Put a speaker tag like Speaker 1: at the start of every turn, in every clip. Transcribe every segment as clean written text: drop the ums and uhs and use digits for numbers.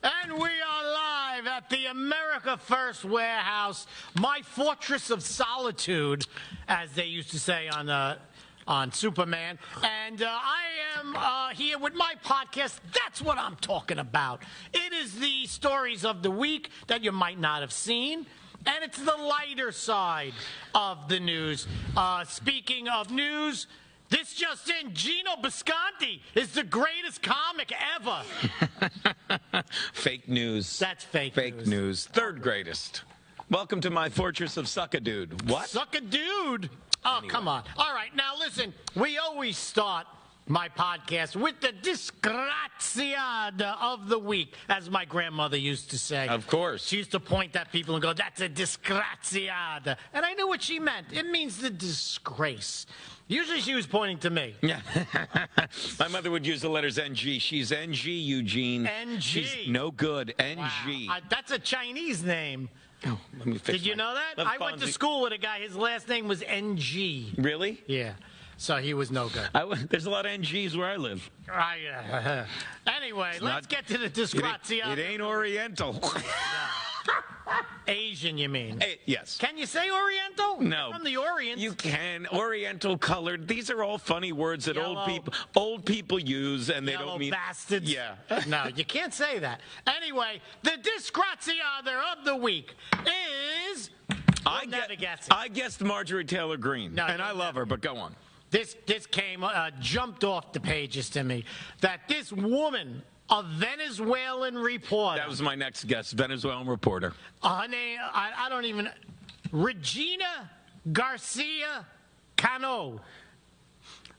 Speaker 1: And we are live at the America First Warehouse, my fortress of solitude, as they used to say on Superman. And I am here with my podcast. That's what I'm talking about. It is the stories of the week that you might not have seen. And it's the lighter side of the news. Speaking of news, this just in, Gino Bisconti is the greatest comic ever.
Speaker 2: Fake news.
Speaker 1: That's fake
Speaker 2: news. Third greatest. Welcome to my fortress of Suck-a-Dude. What?
Speaker 1: Suck-a-dude? Oh, anyway. Come on. All right, now listen, we always start my podcast with the disgraziada of the week, as my grandmother used to say.
Speaker 2: Of course.
Speaker 1: She used to point at people and go, that's a disgraziada. And I knew what she meant. It means the disgrace. Usually she was pointing to me.
Speaker 2: Yeah. My mother would use the letters NG. She's NG, Eugene.
Speaker 1: NG.
Speaker 2: She's no good. NG.
Speaker 1: Wow. That's a Chinese name.
Speaker 2: Oh, let me fix
Speaker 1: Did you know that? I went to school with a guy, his last name was NG.
Speaker 2: Really?
Speaker 1: Yeah. So he was no good.
Speaker 2: There's a lot of NGs where I live.
Speaker 1: Anyway, let's get to the disgraziada.
Speaker 2: It ain't Oriental.
Speaker 1: Asian, you mean?
Speaker 2: Yes.
Speaker 1: Can you say Oriental?
Speaker 2: No.
Speaker 1: From the Orient.
Speaker 2: You can. Oriental colored. These are all funny words that old people use, and they don't mean.
Speaker 1: Bastards.
Speaker 2: Yeah.
Speaker 1: No, you can't say that. Anyway, the disgraziada of the week is.
Speaker 2: I guessed Marjorie Taylor Greene, and I love her, but go on.
Speaker 1: This jumped off the pages to me that this woman, a Venezuelan reporter.
Speaker 2: That was my next guess, Venezuelan reporter.
Speaker 1: Her name, I don't even, Regina Garcia Cano.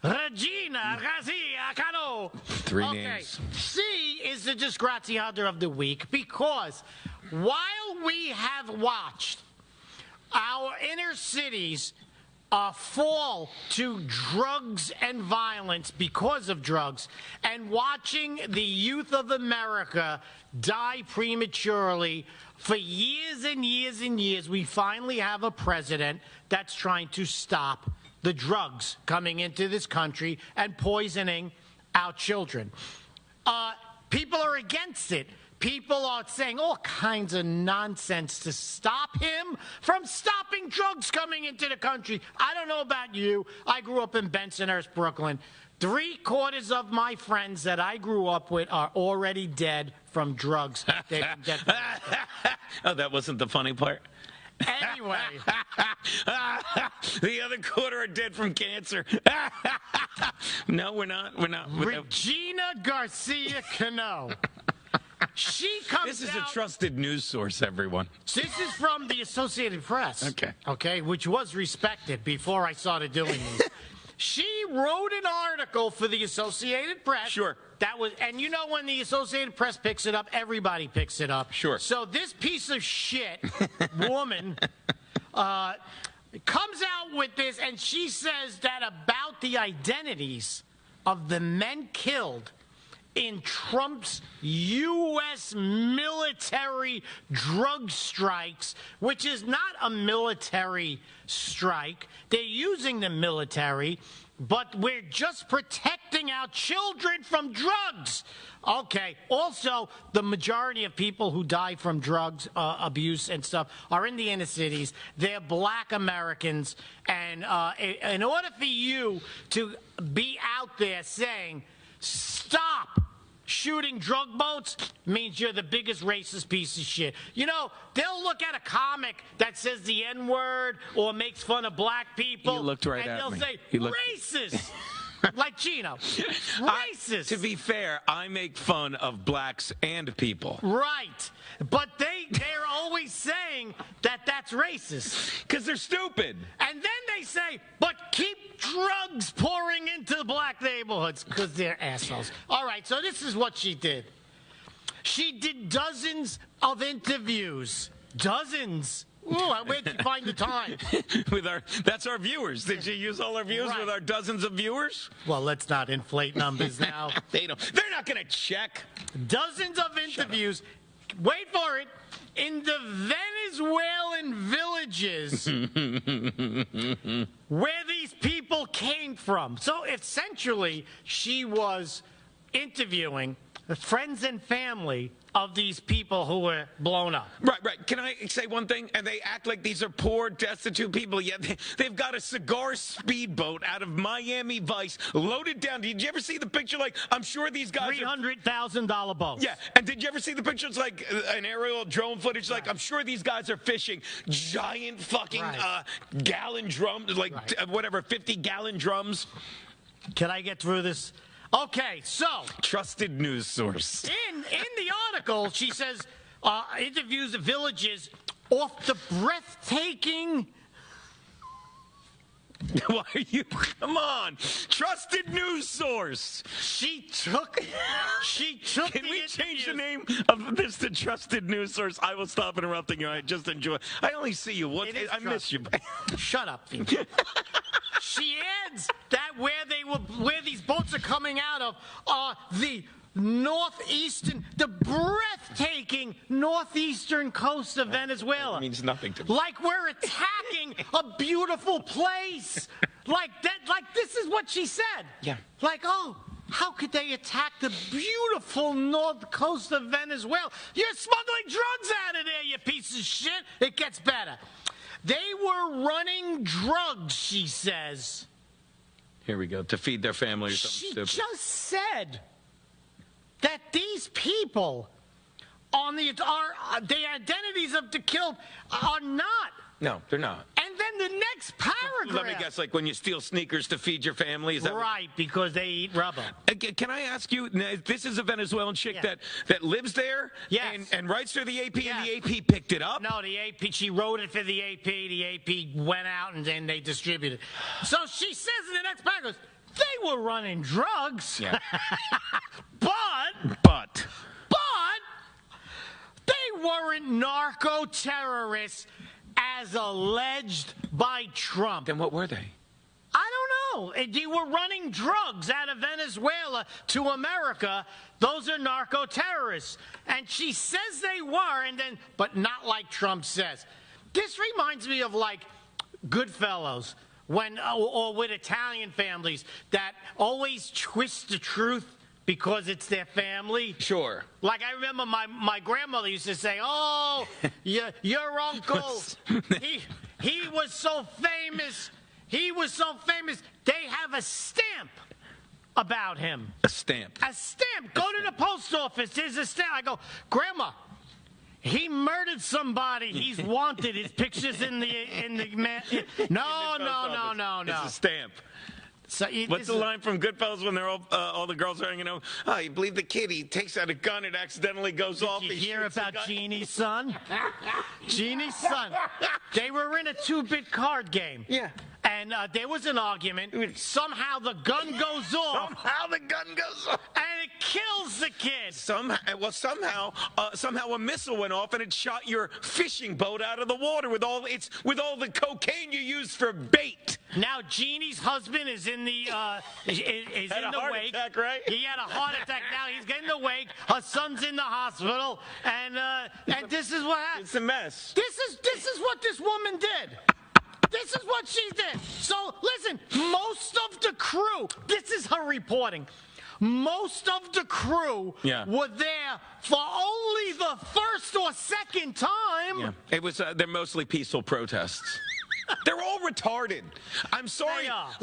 Speaker 1: Regina Garcia Cano.
Speaker 2: Three names.
Speaker 1: She is the disgraziada of the week because while we have watched our inner cities fall to drugs and violence because of drugs, and watching the youth of America die prematurely for years and years and years, we finally have a president that's trying to stop the drugs coming into this country and poisoning our children. People are against it. People are saying all kinds of nonsense to stop him from stopping drugs coming into the country. I don't know about you. I grew up in Bensonhurst, Brooklyn. 3/4 of my friends that I grew up with are already dead from drugs. They've been dead from
Speaker 2: Oh, that wasn't the funny part?
Speaker 1: Anyway.
Speaker 2: The other quarter are dead from cancer. No, we're not.
Speaker 1: Regina Garcia Cano. She comes
Speaker 2: This is a trusted news source, everyone.
Speaker 1: This is from the Associated Press. Okay, which was respected before I started doing these. She wrote an article for the Associated Press.
Speaker 2: Sure.
Speaker 1: And you know when the Associated Press picks it up, everybody picks it up.
Speaker 2: Sure.
Speaker 1: So this piece of shit woman comes out with this, and she says that about the identities of the men killed in Trump's U.S. military drug strikes, which is not a military strike. They're using the military, but we're just protecting our children from drugs. Okay. Also, the majority of people who die from drugs abuse and stuff are in the inner cities. They're black Americans. And in order for you to be out there saying, stop shooting drug boats, means you're the biggest racist piece of shit. You know, they'll look at a comic that says the N-word or makes fun of black people.
Speaker 2: You looked right
Speaker 1: and
Speaker 2: at
Speaker 1: they'll
Speaker 2: me.
Speaker 1: say, racist. Like Gino. Racist.
Speaker 2: To be fair, I make fun of blacks and people.
Speaker 1: Right. But they're always saying that that's racist.
Speaker 2: Because they're stupid.
Speaker 1: And then they say, but keep drugs pouring into the black neighborhoods because they're assholes. All right, so this is what she did. She did dozens of interviews. Dozens. Ooh, where'd you find the time?
Speaker 2: That's our viewers. Did you use all our viewers with our dozens of viewers?
Speaker 1: Well, let's not inflate numbers now.
Speaker 2: They're not going to check.
Speaker 1: Dozens of interviews. Wait for it. In the Venezuelan villages where these people came from. So essentially, she was interviewing friends and family of these people who were blown up.
Speaker 2: Right. Can I say one thing? And they act like these are poor, destitute people. Yet they've got a cigar speedboat out of Miami Vice loaded down. Did you ever see the picture? Like, I'm sure these guys
Speaker 1: $300,000 boats.
Speaker 2: Yeah, and did you ever see the pictures, like an aerial drone footage? Like, I'm sure these guys are fishing giant fucking gallon drums, like whatever, 50-gallon drums.
Speaker 1: Can I get through this? Okay, so
Speaker 2: trusted news source.
Speaker 1: In the article, she says interviews the villages off the breathtaking.
Speaker 2: Why are you? Come on, trusted news source.
Speaker 1: She took.
Speaker 2: Can we change the name of this to trusted news source? I will stop interrupting you. I just enjoy. I only see you. I miss you.
Speaker 1: Shut up. She adds that where these boats are coming out of are the breathtaking northeastern coast of Venezuela.
Speaker 2: That means nothing to me.
Speaker 1: Like we're attacking a beautiful place. Like this is what she said.
Speaker 2: Yeah.
Speaker 1: Like, oh, how could they attack the beautiful north coast of Venezuela? You're smuggling drugs out of there, you piece of shit. It gets better. They were running drugs, she says.
Speaker 2: Here we go, to feed their family or something stupid.
Speaker 1: She just said that these people on the identities of the killed are not.
Speaker 2: No, they're not.
Speaker 1: And then the next paragraph.
Speaker 2: Let me guess, like when you steal sneakers to feed your family? Is that
Speaker 1: right, because they eat rubber.
Speaker 2: Can I ask you, this is a Venezuelan chick that lives there and writes for the AP, and the AP picked it up?
Speaker 1: No, the AP, she wrote it for the AP. The AP went out and then they distributed it. So she says in the next paragraph, they were running drugs.
Speaker 2: Yeah.
Speaker 1: But they weren't narco-terrorists as alleged by Trump.
Speaker 2: Then what were they?
Speaker 1: I don't know. They were running drugs out of Venezuela to America. Those are narco-terrorists. And she says they were, but not like Trump says. This reminds me of like Goodfellas, or with Italian families that always twist the truth because it's their family.
Speaker 2: Sure.
Speaker 1: Like I remember my grandmother used to say, "Oh, your uncle, he was so famous. He was so famous. They have a stamp about him.
Speaker 2: A stamp.
Speaker 1: A stamp. Go to the post office. There's a stamp." I go, "Grandma, he murdered somebody. He's wanted. His picture's in the man." No.
Speaker 2: It's a stamp.
Speaker 1: So
Speaker 2: what's the line from Goodfellas when they're all the girls are hanging out? Oh, you believe the kid? He takes out a gun, it accidentally goes off.
Speaker 1: Did you hear about Jeannie's son? Jeannie's son. They were in a 2-bit card game.
Speaker 2: Yeah.
Speaker 1: And there was an argument. Somehow the gun goes off. And it kills the kid.
Speaker 2: Somehow a missile went off and it shot your fishing boat out of the water with all the cocaine you used for bait.
Speaker 1: Now Jeannie's husband is in the is in the wake.
Speaker 2: Attack, right?
Speaker 1: He had a heart attack. Now he's getting the wake. Her son's in the hospital, and this is what happened.
Speaker 2: It's a mess.
Speaker 1: This is what this woman did. This is what she did. So listen, most of the crew. This is her reporting. Most of the crew were there for only the first or second time.
Speaker 2: Yeah. It was. They're mostly peaceful protests. They're all retarded. I'm sorry. I'm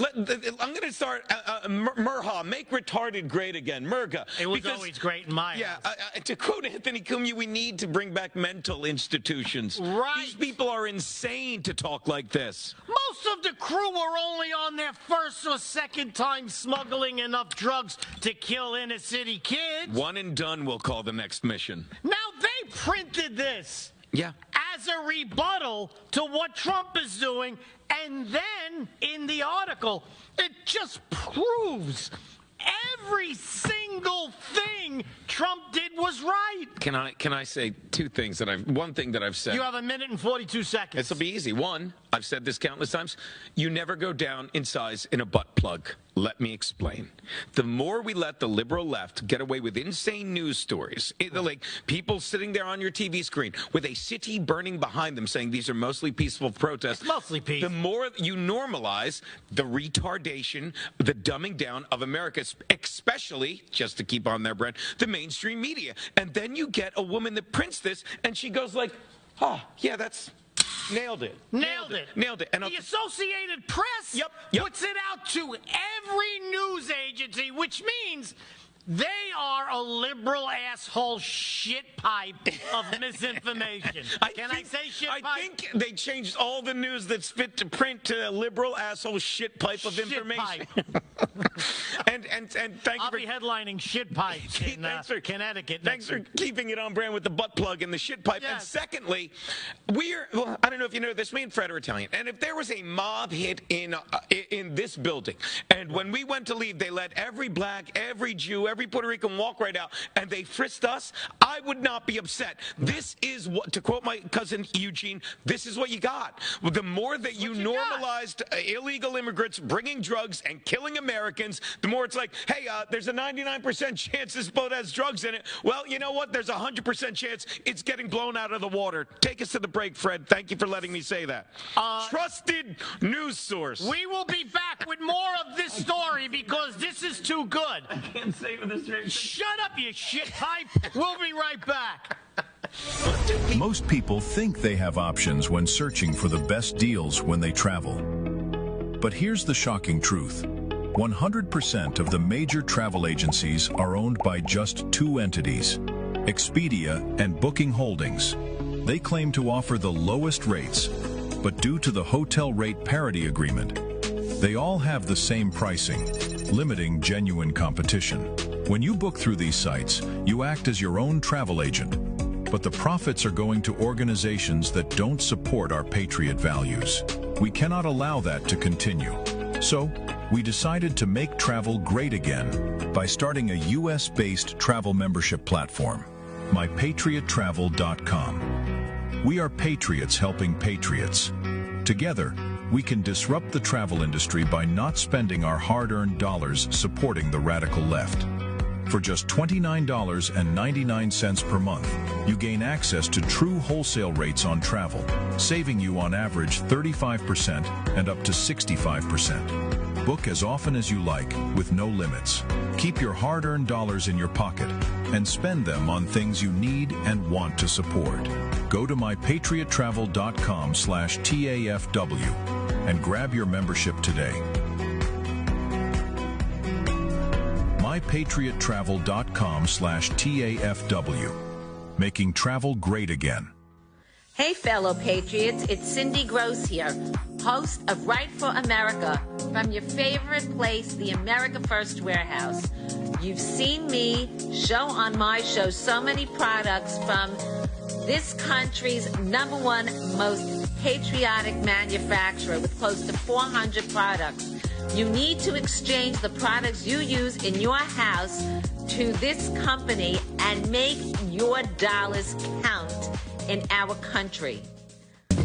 Speaker 2: going to start. Murha, make retarded great again. Murga.
Speaker 1: It was always great in my eyes.
Speaker 2: To quote Anthony Cumia, we need to bring back mental institutions.
Speaker 1: Right.
Speaker 2: These people are insane to talk like this.
Speaker 1: Most of the crew were only on their first or second time smuggling enough drugs to kill inner city kids.
Speaker 2: One and done, we'll call the next mission.
Speaker 1: Now they printed this.
Speaker 2: Yeah.
Speaker 1: As a rebuttal to what Trump is doing, and then in the article, it just proves every single thing Trump did was right.
Speaker 2: Can I say two things one thing that I've said?
Speaker 1: You have 1 minute and 42 seconds.
Speaker 2: This will be easy. One, I've said this countless times. You never go down in size in a butt plug. Let me explain. The more we let the liberal left get away with insane news stories, like people sitting there on your TV screen with a city burning behind them saying these are mostly peaceful protests,
Speaker 1: it's mostly peaceful.
Speaker 2: The more you normalize the retardation, the dumbing down of America, especially, just to keep on their brand, the mainstream media. And then you get a woman that prints this and she goes like, oh, yeah, that's... Nailed it.
Speaker 1: Nailed it.
Speaker 2: And
Speaker 1: the Associated Press puts it out to every news agency, which means they are a liberal asshole shit pipe of misinformation. Can I say shit pipe?
Speaker 2: I think they changed all the news that's fit to print to a liberal asshole shit pipe of information. and thank
Speaker 1: I'll
Speaker 2: you for
Speaker 1: be headlining shit pipes in Connecticut.
Speaker 2: Thanks for keeping it on brand with the butt plug and the shit pipe.
Speaker 1: Yes.
Speaker 2: And secondly, I don't know if you know this, me and Fred are Italian, and if there was a mob hit in this building, and when we went to leave, they let every black, every Jew, every Puerto Rican walk right out, and they frisked us, I would not be upset. This is what, to quote my cousin Eugene, this is what you got. The more that you normalized illegal immigrants bringing drugs and killing Americans, the more it's like, hey, there's a 99% chance this boat has drugs in it. Well, you know what? There's a 100% chance it's getting blown out of the water. Take us to the break, Fred. Thank you for letting me say that. Trusted news source.
Speaker 1: We will be back with more of this story because this is too good.
Speaker 2: I can't say with this.
Speaker 1: Shut up, you shit pipe. We'll be right back.
Speaker 3: Most people think they have options when searching for the best deals when they travel. But here's the shocking truth. 100% of the major travel agencies are owned by just two entities, Expedia and Booking Holdings. They claim to offer the lowest rates, but due to the hotel rate parity agreement, they all have the same pricing, limiting genuine competition. When you book through these sites, you act as your own travel agent, but the profits are going to organizations that don't support our patriot values. We cannot allow that to continue. So, we decided to make travel great again by starting a US-based travel membership platform, mypatriottravel.com. We are patriots helping patriots. Together, we can disrupt the travel industry by not spending our hard-earned dollars supporting the radical left. For just $29.99 per month, you gain access to true wholesale rates on travel, saving you on average 35% and up to 65%. Book as often as you like, with no limits. Keep your hard-earned dollars in your pocket and spend them on things you need and want to support. Go to mypatriottravel.com/TAFW and grab your membership today. mypatriottravel.com/TAFW. Making travel great again.
Speaker 4: Hey, fellow patriots, it's Cindy Gross here, host of Right for America, from your favorite place, the America First Warehouse. You've seen me show on my show so many products from this country's #1 most patriotic manufacturer with close to 400 products. You need to exchange the products you use in your house to this company and make your dollars count in our country.
Speaker 5: All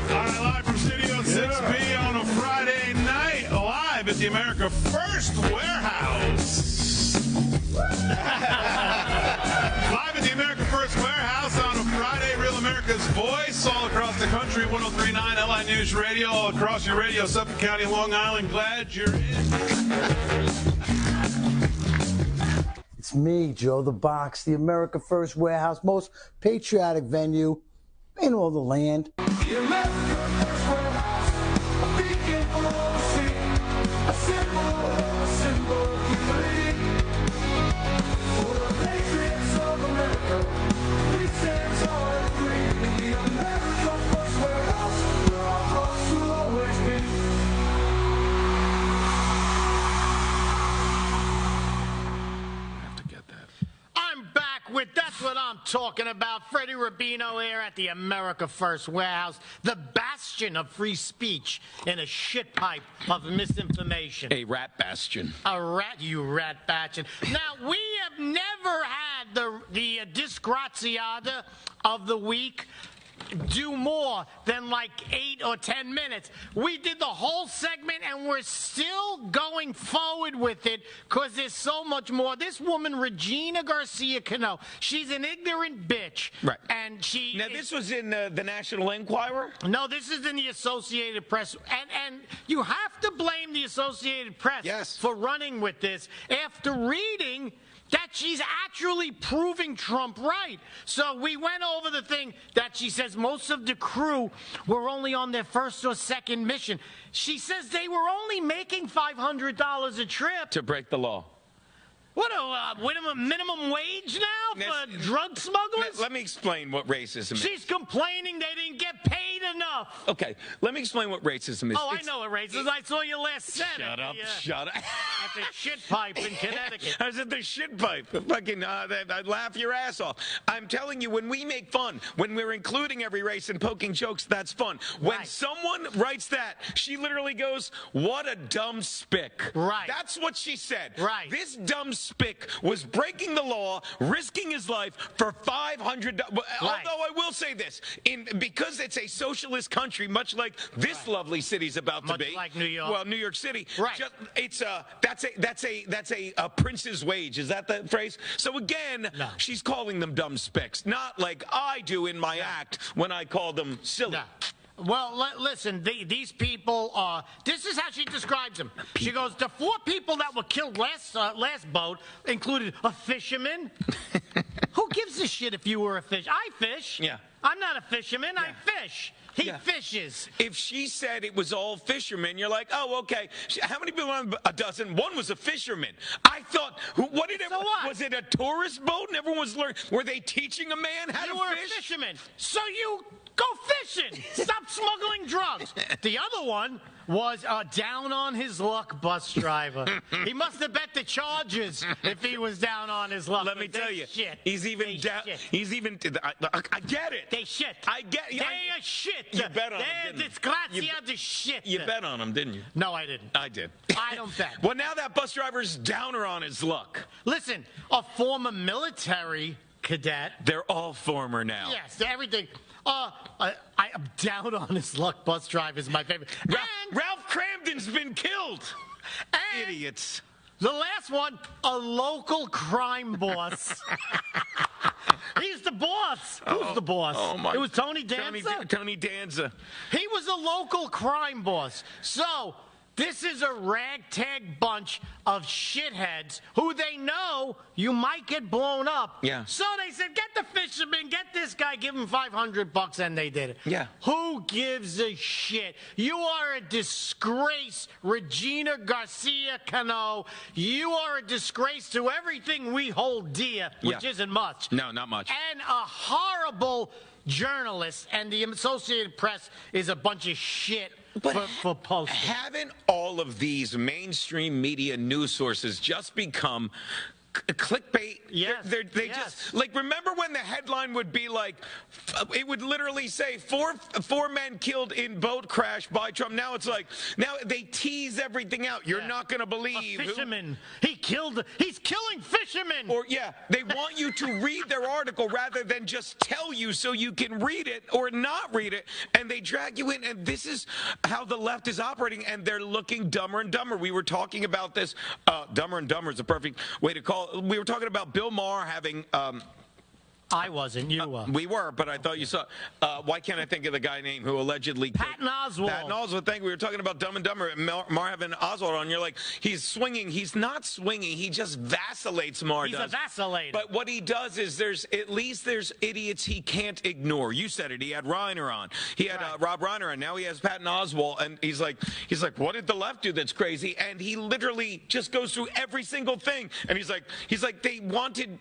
Speaker 5: right, live from Studio 6B on a Friday night, live at the America First Warehouse. Live at the America First Warehouse on a Friday, Real America's Voice, all across the country, 103.9 LI News Radio, all across your radio, Suffolk County, Long Island. Glad you're in.
Speaker 6: It's me, Joe the Box, the America First Warehouse, most patriotic venue in all the land.
Speaker 7: The America First Warehouse, a beacon on the sea, a symbol unity. For the patriots of America, we stand tall and free. In the America First Warehouse, where our hearts will always be.
Speaker 1: I'm back with That's What I'm Talking About. Freddie Rubino here at the America First Warehouse, the bastion of free speech in a shit pipe of misinformation.
Speaker 2: A rat bastion.
Speaker 1: A rat, you rat bastion. Now, we have never had the disgraziata of the week. do more than like 8 or 10 minutes. We did the whole segment, and we're still going forward with it because there's so much more. This woman, Regina Garcia Cano, she's an ignorant bitch.
Speaker 2: Right.
Speaker 1: And she.
Speaker 2: Now, this was in the National Enquirer?
Speaker 1: No, this is in the Associated Press. And you have to blame the Associated Press for running with this after reading that she's actually proving Trump right. So we went over the thing that she says most of the crew were only on their first or second mission. She says they were only making $500 a trip.
Speaker 2: To break the law.
Speaker 1: What a minimum wage now for drug smugglers?
Speaker 2: Let me explain what racism is.
Speaker 1: She's complaining they didn't get paid enough.
Speaker 2: Okay, let me explain what racism is.
Speaker 1: Oh, I know what racism is. I saw you last Saturday.
Speaker 2: Shut up.
Speaker 1: At the shit pipe in Connecticut.
Speaker 2: I was at the shit pipe. Fucking, I'd laugh your ass off. I'm telling you, when we make fun, when we're including every race and poking jokes, that's fun. When someone writes that, she literally goes, what a dumb spick.
Speaker 1: Right.
Speaker 2: That's what she said.
Speaker 1: Right.
Speaker 2: This dumb spick was breaking the law, risking his life for $500. Although I will say this, because it's a socialist country, much like this lovely city's about to be.
Speaker 1: Much like New York.
Speaker 2: Well, New York City.
Speaker 1: Right.
Speaker 2: That's a prince's wage. Is that the phrase? So again, she's calling them dumb spicks, not like I do in my act when I call them silly.
Speaker 1: No. Well, listen, these people are, this is how she describes them. She goes, the 4 people that were killed last boat included a fisherman. Who gives a shit if you were a fish? I fish.
Speaker 2: Yeah.
Speaker 1: I'm not a fisherman. I fish. He fishes.
Speaker 2: If she said it was all fishermen, you're like, oh, okay. How many people on a dozen? One was a fisherman. I thought, what? Was it a tourist boat and everyone was learning? Were they teaching a man how to fish?
Speaker 1: You were a fisherman. So you go fishing. Stop smuggling drugs. The other one was a down on his luck bus driver. He must have bet the Chargers if he was down on his luck.
Speaker 2: Let me tell you,
Speaker 1: shit.
Speaker 2: he's even down. He's even. I get it.
Speaker 1: They shit.
Speaker 2: I get.
Speaker 1: They are shit.
Speaker 2: You bet on him, didn't you?
Speaker 1: Disgrazia shit.
Speaker 2: You bet on him, didn't you?
Speaker 1: No, I didn't.
Speaker 2: I did.
Speaker 1: I don't bet.
Speaker 2: Well, now that bus driver's downer on his luck.
Speaker 1: Listen, a former military cadet.
Speaker 2: They're all former now.
Speaker 1: Yes, everything. I'm down on his luck. Bus driver is my favorite.
Speaker 2: Ralph Cramden's been killed. Idiots.
Speaker 1: The last one, a local crime boss. He's the boss. Who's the boss?
Speaker 2: Oh my!
Speaker 1: It was Tony Danza.
Speaker 2: Tony Danza.
Speaker 1: He was a local crime boss. So this is a ragtag bunch of shitheads who they know you might get blown up.
Speaker 2: Yeah.
Speaker 1: So they said, get the fisherman, get this guy, give him $500, and they did it.
Speaker 2: Yeah.
Speaker 1: Who gives a shit? You are a disgrace, Regina Garcia Cano. You are a disgrace to everything we hold dear, which isn't much.
Speaker 2: No, not much.
Speaker 1: And a horrible journalist, and the Associated Press is a bunch of shit.
Speaker 2: But
Speaker 1: for posting.
Speaker 2: Haven't all of these mainstream media news sources just become clickbait?
Speaker 1: Yes.
Speaker 2: They just, like, remember when the headline would be like, it would literally say four men killed in boat crash by Trump. Now it's like, now they tease everything out. You're not going to believe.
Speaker 1: A fisherman. He's killing fishermen.
Speaker 2: Or, they want you to read their article rather than just tell you so you can read it or not read it. And they drag you in. And this is how the left is operating. And they're looking dumber and dumber. We were talking about this. Dumber and dumber is a perfect way to call it. We were talking about Bill Maher having
Speaker 1: I wasn't. You were.
Speaker 2: We were, but I thought you saw. Why can't I think of the guy name who allegedly
Speaker 1: Patton Oswalt.
Speaker 2: Patton Oswalt. Thank you. We were talking about Dumb and Dumber and Marvin Oswalt on. You're like, he's swinging. He's not swinging. He just vacillates.
Speaker 1: He's a vacillator.
Speaker 2: But what he does is there's idiots he can't ignore. You said it. He had Reiner on. He had Rob Reiner on. Now he has Patton Oswalt, and he's like, what did the left do that's crazy? And he literally just goes through every single thing. And he's like, they wanted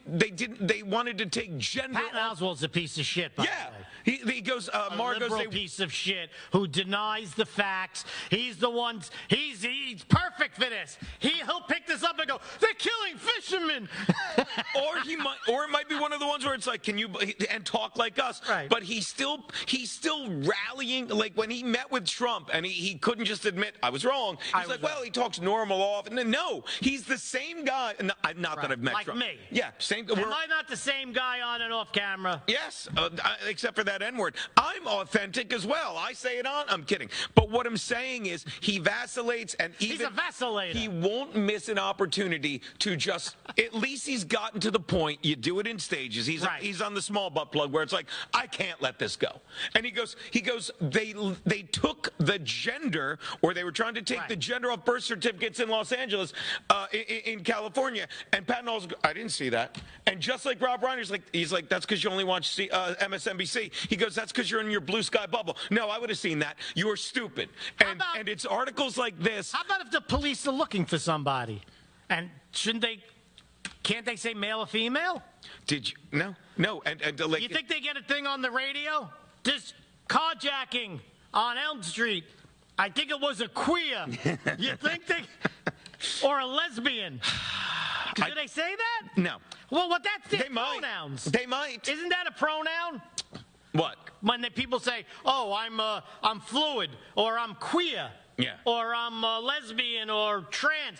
Speaker 2: to take gender.
Speaker 1: Patton Oswalt's a piece of shit, by the way.
Speaker 2: He goes,
Speaker 1: a liberal piece of shit who denies the facts. He's the one, he's perfect for this. He'll pick this up and go, they're killing fishermen.
Speaker 2: or it might be one of the ones where it's like, can you and talk like us?
Speaker 1: Right.
Speaker 2: But he's still rallying. Like when he met with Trump, and he couldn't just admit I was wrong. He's like, well, he talks normal often. No, he's the same guy. Not that I've met
Speaker 1: Like
Speaker 2: Trump.
Speaker 1: me.
Speaker 2: Yeah, same.
Speaker 1: Am I not the same guy on and off camera?
Speaker 2: Yes, except for that N-word. I'm authentic as well. I say it on. I'm kidding. But what I'm saying is he vacillates, and
Speaker 1: He's a vacillator.
Speaker 2: he won't miss an opportunity to just. At least he's gotten to the point. You do it in stages. He's on the small butt plug where it's like, I can't let this go. And he goes. They took the gender, or they were trying to take the gender off birth certificates in Los Angeles, in California. And Patton Oswalt, I didn't see that. And just like Rob Reiner's he's like, that's because you only watch MSNBC. He goes, that's because you're in your blue sky bubble. No, I would have seen that. You're stupid. And it's articles like this.
Speaker 1: How about if the police are looking for somebody? And can't they say male or female?
Speaker 2: Did you? No. And like,
Speaker 1: You think they get a thing on the radio? This carjacking on Elm Street. I think it was a queer. You think they... Or a lesbian. Do they say that?
Speaker 2: No.
Speaker 1: Well, that's their
Speaker 2: They might.
Speaker 1: pronouns.
Speaker 2: They might.
Speaker 1: Isn't that a pronoun?
Speaker 2: What?
Speaker 1: When people say, "Oh, I'm fluid," or "I'm queer,"
Speaker 2: Yeah.
Speaker 1: or "I'm lesbian," or "trans,"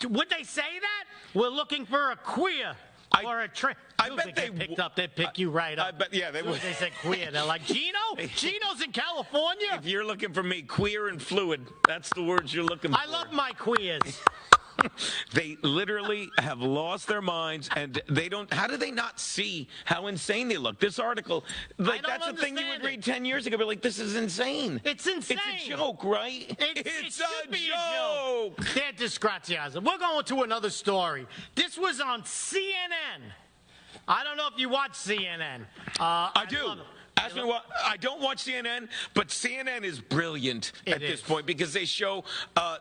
Speaker 1: would they say that? We're looking for a queer or a trans.
Speaker 2: I bet they
Speaker 1: get picked up. They pick you right up.
Speaker 2: I bet, yeah, they would.
Speaker 1: They say queer. They're like, Gino? Gino's in California.
Speaker 2: If you're looking for me, queer and fluid, that's the words you're looking for.
Speaker 1: I love my queers.
Speaker 2: They literally have lost their minds, and they don't. How do they not see how insane they look? This article, like,
Speaker 1: don't
Speaker 2: that's the thing you would
Speaker 1: understand
Speaker 2: read 10 years ago. But like, this is insane.
Speaker 1: It's insane.
Speaker 2: It's a joke, right?
Speaker 1: It
Speaker 2: It's
Speaker 1: should
Speaker 2: a
Speaker 1: be
Speaker 2: joke.
Speaker 1: a joke. They're disgraziazo. We're going to another story. This was on CNN. I don't know if you watch CNN.
Speaker 2: I do.
Speaker 1: love it.
Speaker 2: Ask me what. I don't watch CNN, but CNN is brilliant at this point because they show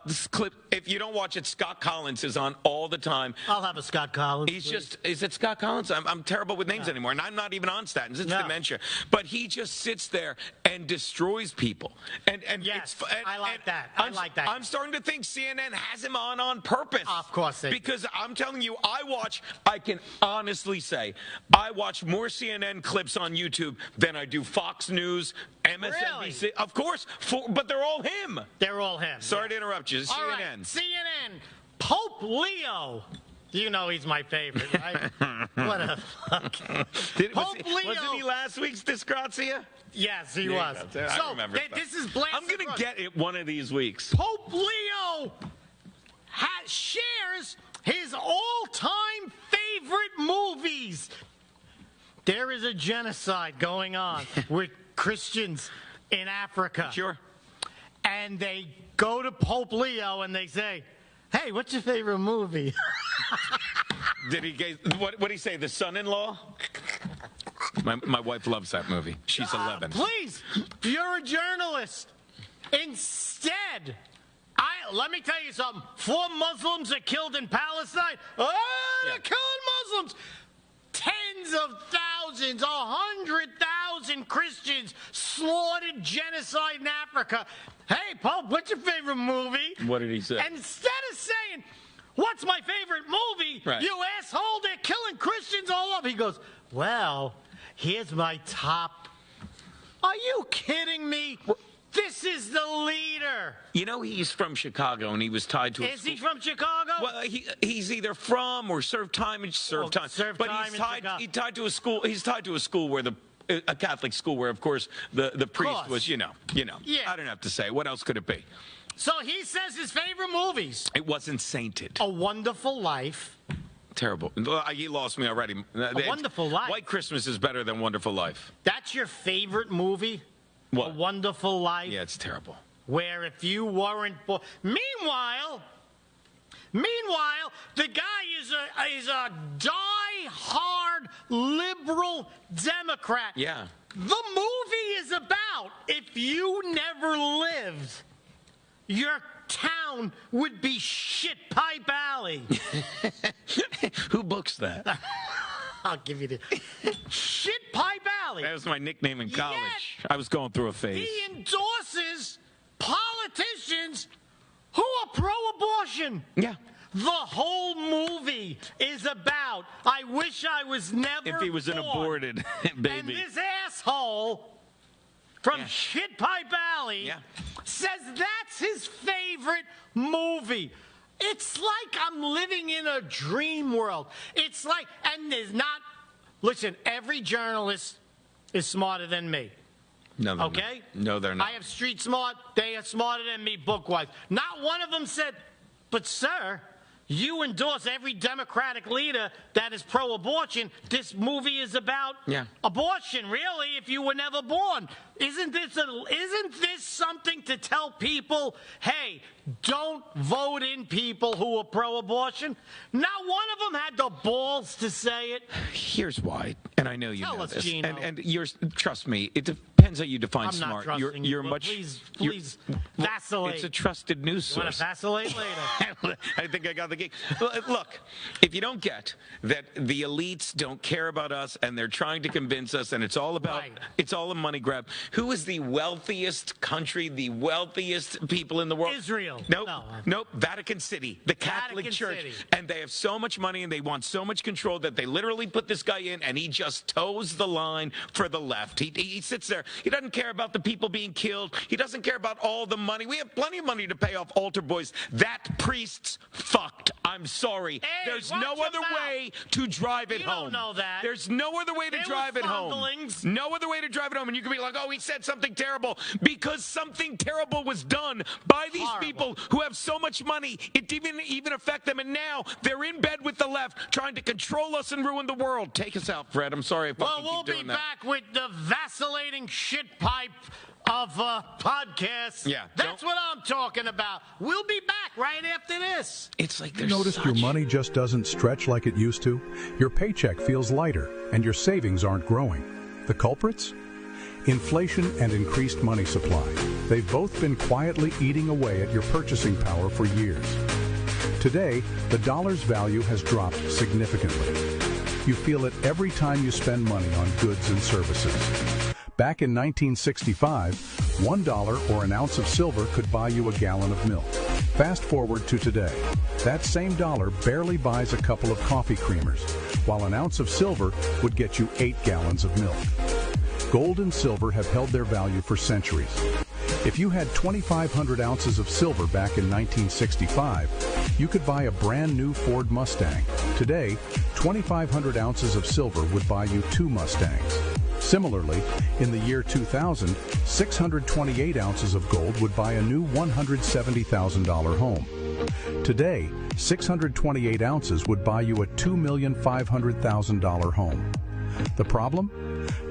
Speaker 2: this clip. If you don't watch it, Scott Collins is on all the time.
Speaker 1: I'll have a Scott Collins.
Speaker 2: He's
Speaker 1: please.
Speaker 2: just, is it Scott Collins? I'm terrible with names anymore, and I'm not even on statins. It's
Speaker 1: No.
Speaker 2: dementia. But he just sits there and destroys people. And
Speaker 1: Yes,
Speaker 2: it's, and,
Speaker 1: I like
Speaker 2: and
Speaker 1: that. I like that.
Speaker 2: I'm starting to think CNN has him on purpose.
Speaker 1: Of course they do.
Speaker 2: Because I'm telling you, I can honestly say, I watch more CNN clips on YouTube than I do Fox News, MSNBC.
Speaker 1: Really?
Speaker 2: Of course, but they're all him.
Speaker 1: They're all him.
Speaker 2: Sorry to interrupt you.
Speaker 1: All
Speaker 2: CNN.
Speaker 1: right, CNN. Pope Leo. You know he's my favorite, right? What a fuck. Pope Leo.
Speaker 2: Wasn't he last week's Disgrazia?
Speaker 1: Yes, he
Speaker 2: There you
Speaker 1: was.
Speaker 2: go. I remember stuff.
Speaker 1: This is blasphemous.
Speaker 2: I'm going to get it one of these weeks.
Speaker 1: Pope Leo shares his all-time favorite movies. There is a genocide going on with Christians in Africa.
Speaker 2: Sure.
Speaker 1: And they go to Pope Leo and they say, hey, what's your favorite movie?
Speaker 2: What did he say? The son-in-law? My wife loves that movie. She's 11.
Speaker 1: Please, you're a journalist. Instead, let me tell you something. 4 Muslims are killed in Palestine. They're killing Muslims. Tens of thousands, 100,000 Christians slaughtered, genocide in Africa. Hey, Pope, what's your favorite movie?
Speaker 2: What did he say?
Speaker 1: And instead of saying, what's my favorite movie?
Speaker 2: Right.
Speaker 1: You asshole, they're killing Christians all over. He goes, well, here's my top. Are you kidding me? This is the leader.
Speaker 2: You know he's from Chicago, and he was tied to a
Speaker 1: Is
Speaker 2: school.
Speaker 1: he from Chicago?
Speaker 2: Well, he's either from or served time in
Speaker 1: Served
Speaker 2: time. But
Speaker 1: time
Speaker 2: he's
Speaker 1: in
Speaker 2: tied.
Speaker 1: Chicago.
Speaker 2: He's tied to a school. He's tied to a school where a Catholic school where, of course, the priest
Speaker 1: course.
Speaker 2: was. You know.
Speaker 1: Yeah.
Speaker 2: I don't have to say. What else could it be?
Speaker 1: So he says his favorite movies.
Speaker 2: It wasn't sainted.
Speaker 1: A Wonderful Life.
Speaker 2: Terrible. He lost me already.
Speaker 1: A Wonderful Life.
Speaker 2: White Christmas is better than Wonderful Life.
Speaker 1: That's your favorite movie?
Speaker 2: What?
Speaker 1: A Wonderful Life?
Speaker 2: Yeah, it's terrible.
Speaker 1: Where if you weren't born... Meanwhile, the guy is a die-hard liberal Democrat.
Speaker 2: Yeah.
Speaker 1: The movie is about if you never lived, your town would be shit pipe alley.
Speaker 2: Who books that?
Speaker 1: I'll give you the shit pipe alley.
Speaker 2: That was my nickname in college.
Speaker 1: Yet,
Speaker 2: I was going through a phase.
Speaker 1: he endorses politicians who are pro-abortion.
Speaker 2: Yeah.
Speaker 1: The whole movie is about, I wish I was never
Speaker 2: If he was an
Speaker 1: born.
Speaker 2: aborted baby.
Speaker 1: And this asshole from Shit Pipe Alley says that's his favorite movie. It's like I'm living in a dream world. It's like, and there's not, listen, every journalist is smarter than me.
Speaker 2: No, they're
Speaker 1: okay?
Speaker 2: not. No, they're not.
Speaker 1: I have street smart. They are smarter than me book-wise. Not one of them said, but sir, you endorse every Democratic leader that is pro-abortion. This movie is about abortion, really, if you were never born. Isn't this something to tell people, hey, don't vote in people who are pro-abortion? Not one of them had the balls to say it.
Speaker 2: Here's why, and I know you
Speaker 1: Tell
Speaker 2: know
Speaker 1: us,
Speaker 2: this.
Speaker 1: Gino.
Speaker 2: And trust me, it depends how you define
Speaker 1: I'm
Speaker 2: smart.
Speaker 1: not trusting
Speaker 2: you're
Speaker 1: you,
Speaker 2: much.
Speaker 1: Please vacillate.
Speaker 2: It's a trusted news
Speaker 1: You want
Speaker 2: source.
Speaker 1: to vacillate later?
Speaker 2: I think I got the gig. Look, if you don't get that the elites don't care about us and they're trying to convince us, and it's all about it's all a money grab. Who is the wealthiest country, the wealthiest people in the world?
Speaker 1: Israel.
Speaker 2: Nope. Vatican City, the Catholic
Speaker 1: Vatican
Speaker 2: Church.
Speaker 1: City.
Speaker 2: And they have so much money and they want so much control that they literally put this guy in and he just toes the line for the left. He sits there. He doesn't care about the people being killed. He doesn't care about all the money. We have plenty of money to pay off altar boys. That priest's fucked. I'm sorry.
Speaker 1: Hey,
Speaker 2: There's
Speaker 1: watch
Speaker 2: no
Speaker 1: your
Speaker 2: other
Speaker 1: mouth.
Speaker 2: way to drive it
Speaker 1: You
Speaker 2: home.
Speaker 1: don't know that.
Speaker 2: There's no other way to
Speaker 1: There
Speaker 2: drive
Speaker 1: was
Speaker 2: it home.
Speaker 1: fumblings.
Speaker 2: No other way to drive it home. And you can be like, oh, he said something terrible. Because something terrible was done by these people who have so much money, it didn't even affect them. And now they're in bed with the left, trying to control us and ruin the world. Take us out, Fred. I'm sorry if I
Speaker 1: Well, we'll
Speaker 2: keep
Speaker 1: be
Speaker 2: doing that.
Speaker 1: back with the vacillating shit pipe of podcasts.
Speaker 2: Yeah,
Speaker 1: That's what I'm talking about. We'll be back right after this.
Speaker 2: It's like
Speaker 3: You noticed your money just doesn't stretch like it used to? Your paycheck feels lighter, and your savings aren't growing. The culprits? Inflation and increased money supply. They've both been quietly eating away at your purchasing power for years. Today, the dollar's value has dropped significantly. You feel it every time you spend money on goods and services. Back in 1965, $1 or an ounce of silver could buy you a gallon of milk. Fast forward to today. That same dollar barely buys a couple of coffee creamers, while an ounce of silver would get you 8 gallons of milk. Gold and silver have held their value for centuries. If you had 2,500 ounces of silver back in 1965, you could buy a brand new Ford Mustang. Today, 2,500 ounces of silver would buy you 2 Mustangs. Similarly, in the year 2000, 628 ounces of gold would buy a new $170,000 home. Today, 628 ounces would buy you a $2,500,000 home. The problem?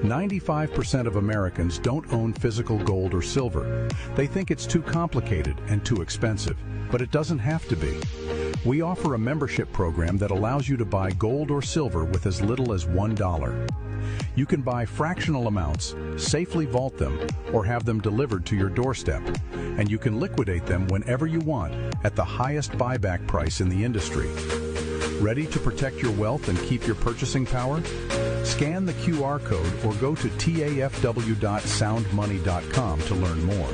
Speaker 3: 95% of Americans don't own physical gold or silver. They think it's too complicated and too expensive, but it doesn't have to be. We offer a membership program that allows you to buy gold or silver with as little as $1. You can buy fractional amounts, safely vault them, or have them delivered to your doorstep. And you can liquidate them whenever you want at the highest buyback price in the industry. Ready to protect your wealth and keep your purchasing power? Scan the QR code or go to tafw.soundmoney.com to learn more.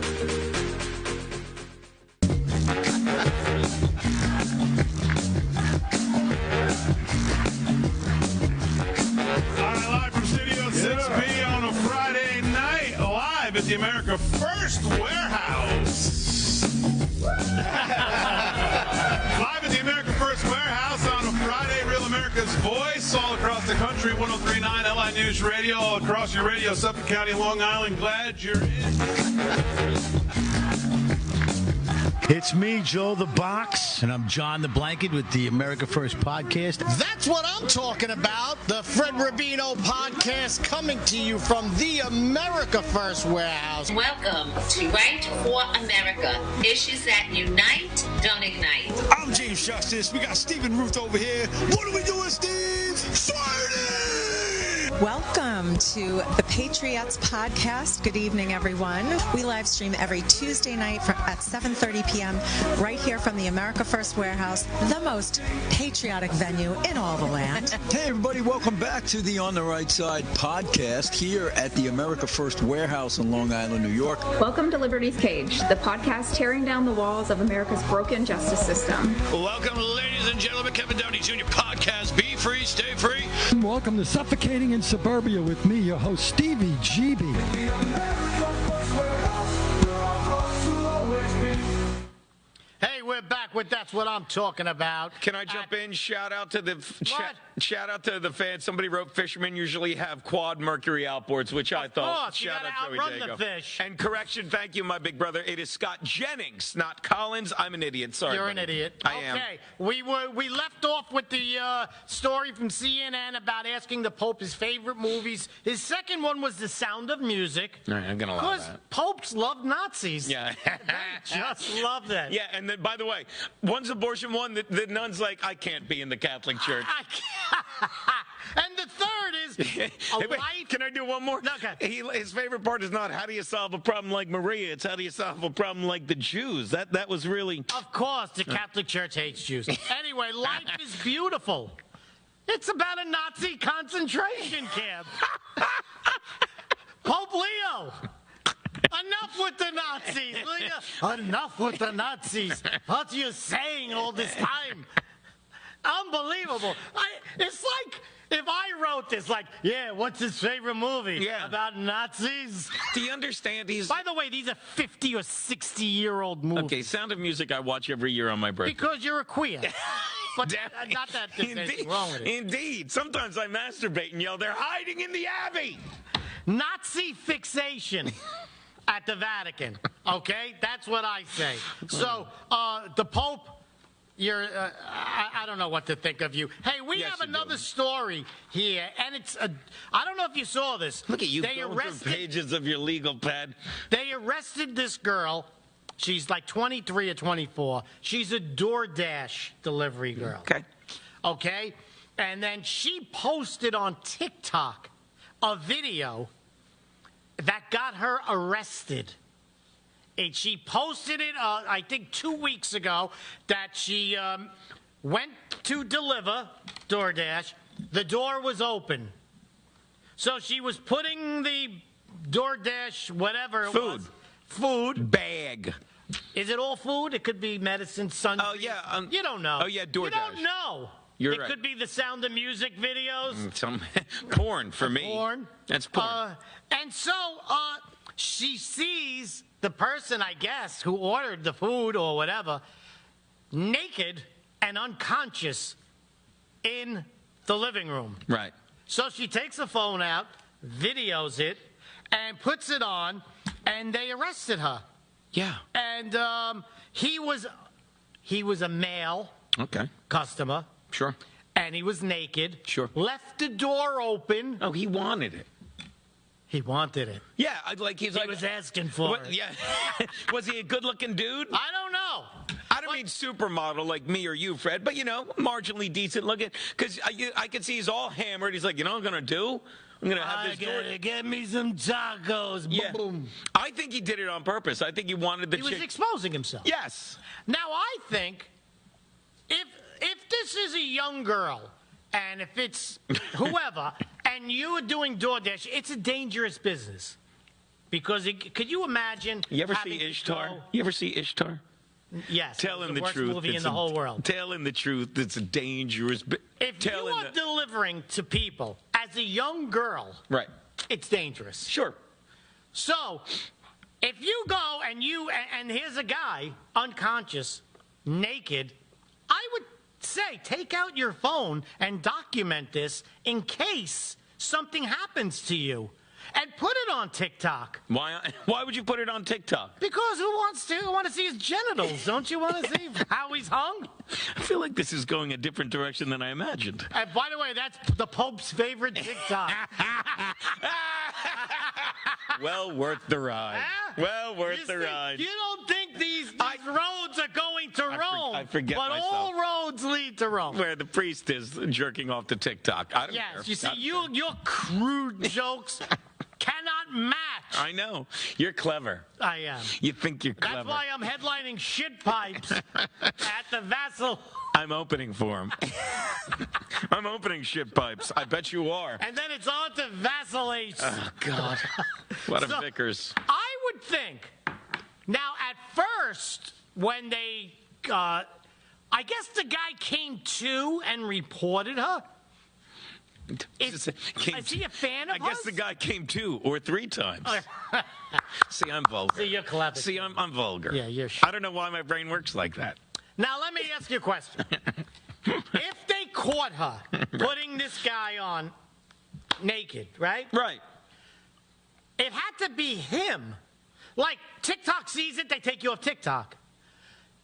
Speaker 5: Live from Studio 6B on a Friday night, live at the America First Warehouse. Live at the America First Warehouse on a Friday, Real America's Voice, all across the country, 103.9 LI News Radio, all across your radio, Suffolk County, Long Island. Glad you're in.
Speaker 8: It's me, Joe the Box, and I'm John the Blanket with the America First Podcast.
Speaker 1: That's what I'm talking about. The Fred Rubino podcast coming to you from the America First Warehouse.
Speaker 4: Welcome to Right for America. Issues that unite, don't ignite.
Speaker 8: I'm James Justice. We got Stephen Ruth over here. What are we doing, Steve? Fighting!
Speaker 9: Welcome to the Patriots Podcast. Good evening, everyone. We live stream every Tuesday night at 7:30 p.m. right here from the America First Warehouse, the most patriotic venue in all the land.
Speaker 10: Hey, everybody. Welcome back to the On the Right Side podcast here at the America First Warehouse in Long Island, New York.
Speaker 11: Welcome to Liberty's Cage, the podcast tearing down the walls of America's broken justice system.
Speaker 12: Welcome, ladies and gentlemen. Kevin Downey Jr. podcast. Be free, stay free.
Speaker 13: Welcome to Suffocating in Suburbia with me, your host, Stevie GB.
Speaker 1: Hey, we're back with That's What I'm Talking About.
Speaker 2: Can I jump in? Shout out to the fans. Somebody wrote fishermen usually have quad mercury outboards, which I thought.
Speaker 1: Course,
Speaker 2: shout
Speaker 1: you
Speaker 2: out Joey
Speaker 1: outrun
Speaker 2: Dago.
Speaker 1: the fish.
Speaker 2: And correction, thank you, my big brother. It is Scott Jennings, not Collins. I'm an idiot. Sorry.
Speaker 1: You're
Speaker 2: buddy.
Speaker 1: an idiot.
Speaker 2: I am.
Speaker 1: Okay, we left off with the story from CNN about asking the Pope his favorite movies. His second one was The Sound of Music.
Speaker 2: All right, I'm gonna allow
Speaker 1: Because
Speaker 2: that.
Speaker 1: popes love Nazis.
Speaker 2: Yeah.
Speaker 1: They just love that.
Speaker 2: Yeah, and then, by the way, one's abortion one, the nun's like, I can't be in the Catholic Church.
Speaker 1: And the third is
Speaker 2: Hey, wait,
Speaker 1: wife.
Speaker 2: can I do one more?
Speaker 1: Okay.
Speaker 2: His favorite part is not how do you solve a problem like Maria, it's how do you solve a problem like the Jews. That was really...
Speaker 1: Of course, the Catholic Church hates Jews. Anyway, life is beautiful. It's about a Nazi concentration camp. Pope Leo. Enough with the Nazis, Leo. Enough with the Nazis. What are you saying all this time? Unbelievable. It's like if I wrote this, like, yeah, what's his favorite movie?
Speaker 2: Yeah.
Speaker 1: About Nazis?
Speaker 2: Do you understand?
Speaker 1: By the way, these are 50 or 60-year-old movies.
Speaker 2: Okay, Sound of Music I watch every year on my birthday.
Speaker 1: Because you're a queer. But not that there's anything wrong with it.
Speaker 2: Indeed. Sometimes I masturbate and yell, they're hiding in the Abbey.
Speaker 1: Nazi fixation at the Vatican. Okay? That's what I say. So, the Pope, you're, I don't know what to think of you. Hey, we have another story here, and it's, I don't know if you saw this.
Speaker 2: Look at you going through pages of your legal pad.
Speaker 1: They arrested this girl. She's like 23 or 24. She's a DoorDash delivery girl.
Speaker 2: Okay.
Speaker 1: Okay? And then she posted on TikTok a video that got her arrested. And she posted it, I think 2 weeks ago, that she went to deliver DoorDash. The door was open. So she was putting the DoorDash, whatever it was. Food.
Speaker 2: Bag.
Speaker 1: Is it all food? It could be medicine, sun.
Speaker 2: Oh, yeah.
Speaker 1: You don't know.
Speaker 2: Oh, yeah, DoorDash.
Speaker 1: You don't know.
Speaker 2: You're
Speaker 1: it
Speaker 2: right.
Speaker 1: could be the Sound of Music videos.
Speaker 2: Some porn for me.
Speaker 1: Porn.
Speaker 2: That's porn.
Speaker 1: And so she sees the person, I guess, who ordered the food or whatever, naked and unconscious in the living room.
Speaker 2: Right.
Speaker 1: So she takes the phone out, videos it, and puts it on, and they arrested her.
Speaker 2: Yeah.
Speaker 1: And he was a male customer.
Speaker 2: Sure.
Speaker 1: And he was naked.
Speaker 2: Sure.
Speaker 1: Left the door open.
Speaker 2: Oh, he wanted it.
Speaker 1: He wanted it.
Speaker 2: Yeah, like he
Speaker 1: was asking for it.
Speaker 2: Yeah. Was he a good-looking dude?
Speaker 1: I don't know.
Speaker 2: I don't mean supermodel like me or you, Fred, but, marginally decent looking. Because I can see he's all hammered. He's like, you know what I'm going to do? I'm going to have this door.
Speaker 1: Get me some tacos.
Speaker 2: Yeah.
Speaker 1: Boom.
Speaker 2: I think he did it on purpose. I think he wanted the chick.
Speaker 1: He was exposing himself.
Speaker 2: Yes.
Speaker 1: Now, I think if this is a young girl, and if it's whoever, and you are doing DoorDash, it's a dangerous business. Because could you imagine?
Speaker 2: You ever see Ishtar? You ever see Ishtar?
Speaker 1: Yes.
Speaker 2: Telling the
Speaker 1: worst
Speaker 2: truth.
Speaker 1: Movie in the whole world.
Speaker 2: Telling the truth. It's a dangerous.
Speaker 1: If you are delivering to people as a young girl,
Speaker 2: right?
Speaker 1: It's dangerous.
Speaker 2: Sure.
Speaker 1: So, if you go and here's a guy unconscious, naked, I would say take out your phone and document this in case something happens to you. And put it on TikTok.
Speaker 2: Why would you put it on TikTok?
Speaker 1: Because who wants to? You want to see his genitals. Don't you want to see how he's hung?
Speaker 2: I feel like this is going a different direction than I imagined.
Speaker 1: And by the way, that's the Pope's favorite TikTok.
Speaker 2: Well worth the ride. Well worth the ride.
Speaker 1: You don't think these roads are going to Rome.
Speaker 2: I forget
Speaker 1: but
Speaker 2: myself.
Speaker 1: all roads lead need to roam.
Speaker 2: Where the priest is jerking off to TikTok. I don't care.
Speaker 1: Yes, you see, your crude jokes cannot match.
Speaker 2: I know. You're clever.
Speaker 1: I am.
Speaker 2: You think you're clever.
Speaker 1: That's why I'm headlining Shit Pipes at the Vassal.
Speaker 2: I'm opening for him. I'm opening Shit Pipes. I bet you are.
Speaker 1: And then it's on to Vacillate.
Speaker 2: Oh, God. What a Vickers.
Speaker 1: I would think. Now, at first, when they, I guess the guy came to and reported her. Is he a fan of
Speaker 2: I guess
Speaker 1: us?
Speaker 2: the guy came 2 or 3 times. See, I'm vulgar.
Speaker 1: See, you're clever.
Speaker 2: See, I'm vulgar.
Speaker 1: Yeah, you're
Speaker 2: I don't know why my brain works like that.
Speaker 1: Now, let me ask you a question. If they caught her putting this guy on naked, right?
Speaker 2: Right.
Speaker 1: It had to be him. Like, TikTok sees it, they take you off TikTok.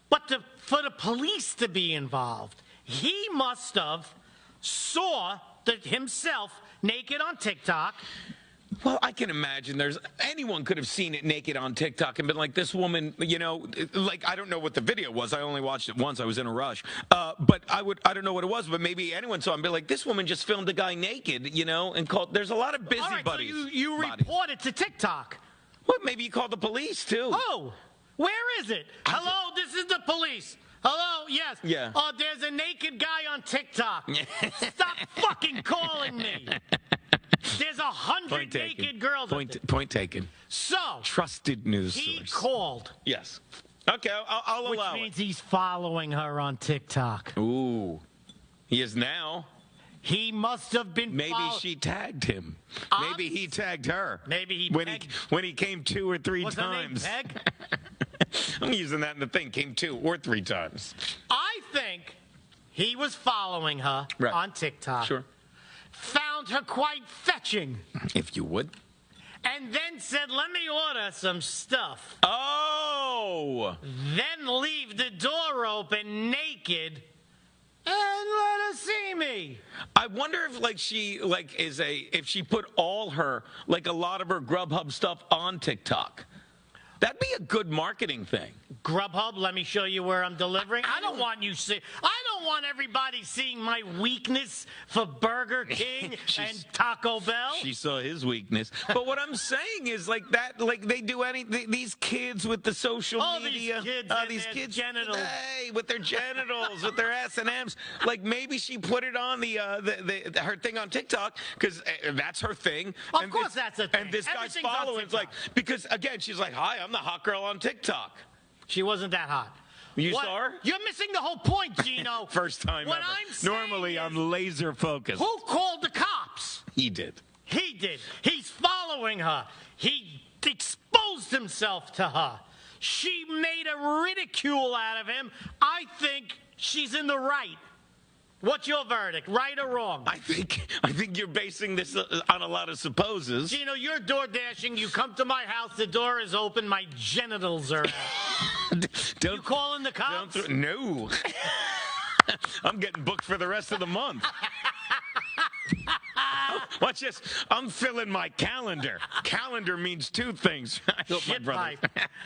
Speaker 1: But for the police to be involved, he must have saw himself naked on TikTok.
Speaker 2: Well, I can imagine anyone could have seen it naked on TikTok and been like, this woman, like, I don't know what the video was. I only watched it once. I was in a rush. But I don't know what it was, but maybe anyone saw it and be like, this woman just filmed a guy naked, and called, there's a lot of busybodies.
Speaker 1: All right, so you report it to TikTok.
Speaker 2: Well, maybe you called the police, too.
Speaker 1: Oh, where is it? Hello, this is the police. Hello, yes.
Speaker 2: Yeah.
Speaker 1: Oh, there's a naked guy on TikTok. Stop fucking calling me. There's 100 naked girls.
Speaker 2: Point taken.
Speaker 1: So.
Speaker 2: Trusted news
Speaker 1: he
Speaker 2: source.
Speaker 1: Called.
Speaker 2: Yes. Okay, I'll allow it.
Speaker 1: Which means he's following her on TikTok.
Speaker 2: Ooh. He is now.
Speaker 1: He must have been.
Speaker 2: Maybe she tagged him. Maybe he tagged her.
Speaker 1: Maybe he
Speaker 2: when he came 2 or 3
Speaker 1: What's
Speaker 2: times.
Speaker 1: Her name, Peg?
Speaker 2: I'm using that in the thing. Came 2 or 3 times.
Speaker 1: I think he was following her on TikTok.
Speaker 2: Sure.
Speaker 1: Found her quite fetching.
Speaker 2: If you would.
Speaker 1: And then said, let me order some stuff.
Speaker 2: Oh!
Speaker 1: Then leave the door open naked and let her see me.
Speaker 2: I wonder if if she put all her, like a lot of her Grubhub stuff on TikTok. That'd be a good marketing thing.
Speaker 1: Grubhub, let me show you where I'm delivering. I don't want everybody seeing my weakness for Burger King and Taco Bell.
Speaker 2: She saw his weakness. But what I'm saying is they do these kids with the social media.
Speaker 1: These kids genitals.
Speaker 2: Hey, with their genitals, with their S&Ms. Like maybe she put it on her thing on TikTok because that's her thing.
Speaker 1: Of course that's a thing.
Speaker 2: And this guy's following. Because again, she's like, hi, I'm the hot girl on TikTok.
Speaker 1: She wasn't that hot.
Speaker 2: You saw her?
Speaker 1: You're missing the whole point, Gino.
Speaker 2: First time ever. Normally, I'm laser focused.
Speaker 1: Who called the cops?
Speaker 2: He did.
Speaker 1: He did. He's following her. He exposed himself to her. She made a ridicule out of him. I think she's in the right. What's your verdict, right or wrong?
Speaker 2: I think you're basing this on a lot of supposes.
Speaker 1: Gino, you're door dashing. You come to my house, the door is open, my genitals are out. You calling the cops?
Speaker 2: No. I'm getting booked for the rest of the month. Watch this. I'm filling my calendar. Calendar means 2 things.
Speaker 1: Shit pipe.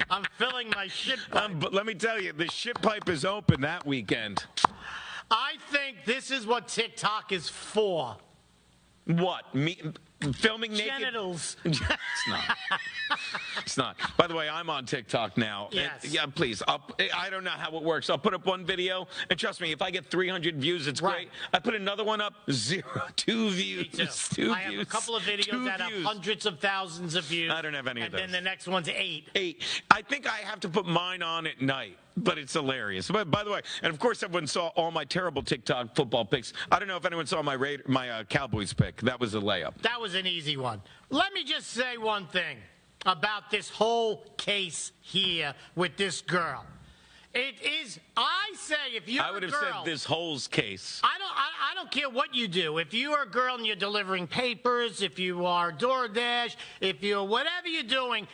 Speaker 1: I'm filling my shit pipe.
Speaker 2: But let me tell you, the shit pipe is open that weekend.
Speaker 1: I think this is what TikTok is for.
Speaker 2: What? Me filming naked?
Speaker 1: Genitals.
Speaker 2: It's not. It's not. By the way, I'm on TikTok now.
Speaker 1: Yes.
Speaker 2: Yeah, please. I don't know how it works. I'll put up one video, and trust me, if I get 300 views, it's great. I put another one up, 0, 2 views.
Speaker 1: Me too. I have a couple of videos that have hundreds of thousands of views.
Speaker 2: I don't have any of those.
Speaker 1: And then the next one's 8.
Speaker 2: 8. I think I have to put mine on at night. But it's hilarious. But by the way, and of course everyone saw all my terrible TikTok football picks. I don't know if anyone saw my Cowboys pick. That was a layup.
Speaker 1: That was an easy one. Let me just say one thing about this whole case here with this girl. It is, I say, if you're a girl,
Speaker 2: I would have said this whole's case.
Speaker 1: I don't care what you do. If you're a girl and you're delivering papers, if you are DoorDash, if you're whatever you're doing,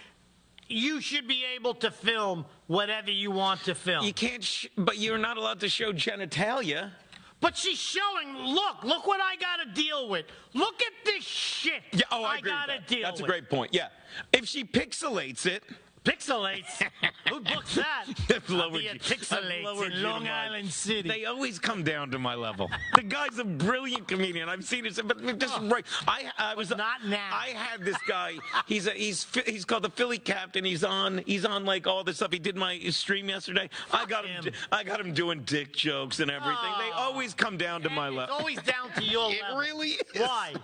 Speaker 1: you should be able to film whatever you want to film.
Speaker 2: You can't, but you're not allowed to show genitalia.
Speaker 1: But she's showing, look what I got to deal with. Look at this shit
Speaker 2: I agree
Speaker 1: got to
Speaker 2: with that.
Speaker 1: deal with.
Speaker 2: That's a great point, yeah. If she pixelates it,
Speaker 1: Pixelates? Who books that? Pixelates in Long Island City.
Speaker 2: They always come down to my level. The guy's a brilliant comedian. I've seen it, but just right. I was
Speaker 1: not now.
Speaker 2: I had this guy. He's called the Philly Captain. He's on like all this stuff. He did my stream yesterday. I got him doing dick jokes and everything. They always come down to my level.
Speaker 1: It's always down to your level.
Speaker 2: It really is.
Speaker 1: Why?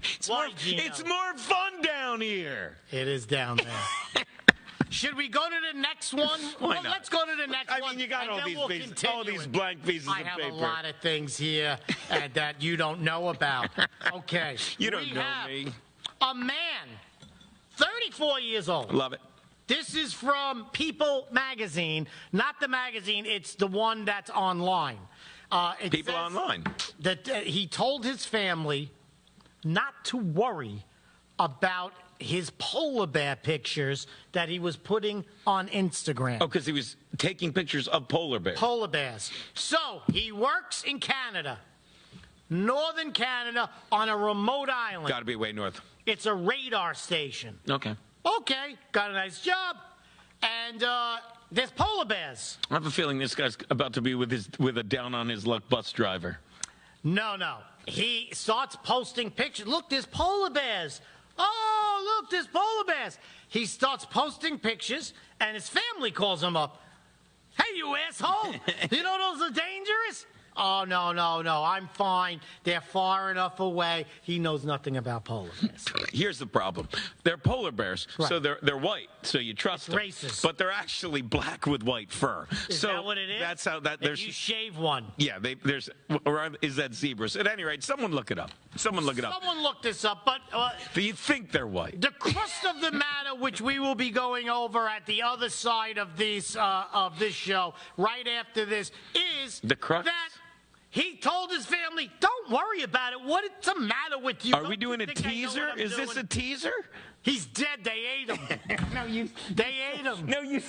Speaker 2: It's more fun down here.
Speaker 1: It is down there. Should we go to the next one?
Speaker 2: Why not?
Speaker 1: Let's go to the next one.
Speaker 2: I mean, you got all these blank pieces of paper.
Speaker 1: I have a lot of things here that you don't know about. Okay.
Speaker 2: You don't know me.
Speaker 1: A man, 34 years old.
Speaker 2: Love it.
Speaker 1: This is from People magazine. Not the magazine, it's the one that's online.
Speaker 2: People online.
Speaker 1: That he told his family not to worry about his polar bear pictures that he was putting on Instagram.
Speaker 2: Oh, because he was taking pictures of polar bears.
Speaker 1: Polar bears. So he works in Canada, northern Canada, on a remote island.
Speaker 2: Got to be way north.
Speaker 1: It's a radar station.
Speaker 2: Okay.
Speaker 1: Okay, got a nice job. And there's polar bears.
Speaker 2: I have a feeling this guy's about to be with a down-on-his-luck bus driver.
Speaker 1: No. He starts posting pictures. Look, there's polar bears. Oh, look, there's polar bears. He starts posting pictures, and his family calls him up. Hey, you asshole. You know those are dangerous? Oh, no, I'm fine. They're far enough away. He knows nothing about polar bears.
Speaker 2: Here's the problem. They're polar bears,
Speaker 1: right.
Speaker 2: So they're white, so you trust them.
Speaker 1: Racist.
Speaker 2: But they're actually black with white fur.
Speaker 1: Is that what it is?
Speaker 2: That's how that
Speaker 1: if you shave one.
Speaker 2: Yeah, or is that zebras? At any rate, someone look it up. Someone look
Speaker 1: this up, but
Speaker 2: do you think they're white?
Speaker 1: The crust of the matter, which we will be going over at the other side of this show, right after this, is
Speaker 2: the crust?
Speaker 1: That he told his family, "Don't worry about it. What's the matter with you?"
Speaker 2: Are we doing a teaser? Is this a teaser?
Speaker 1: He's dead. They ate him. They ate him.
Speaker 2: No, you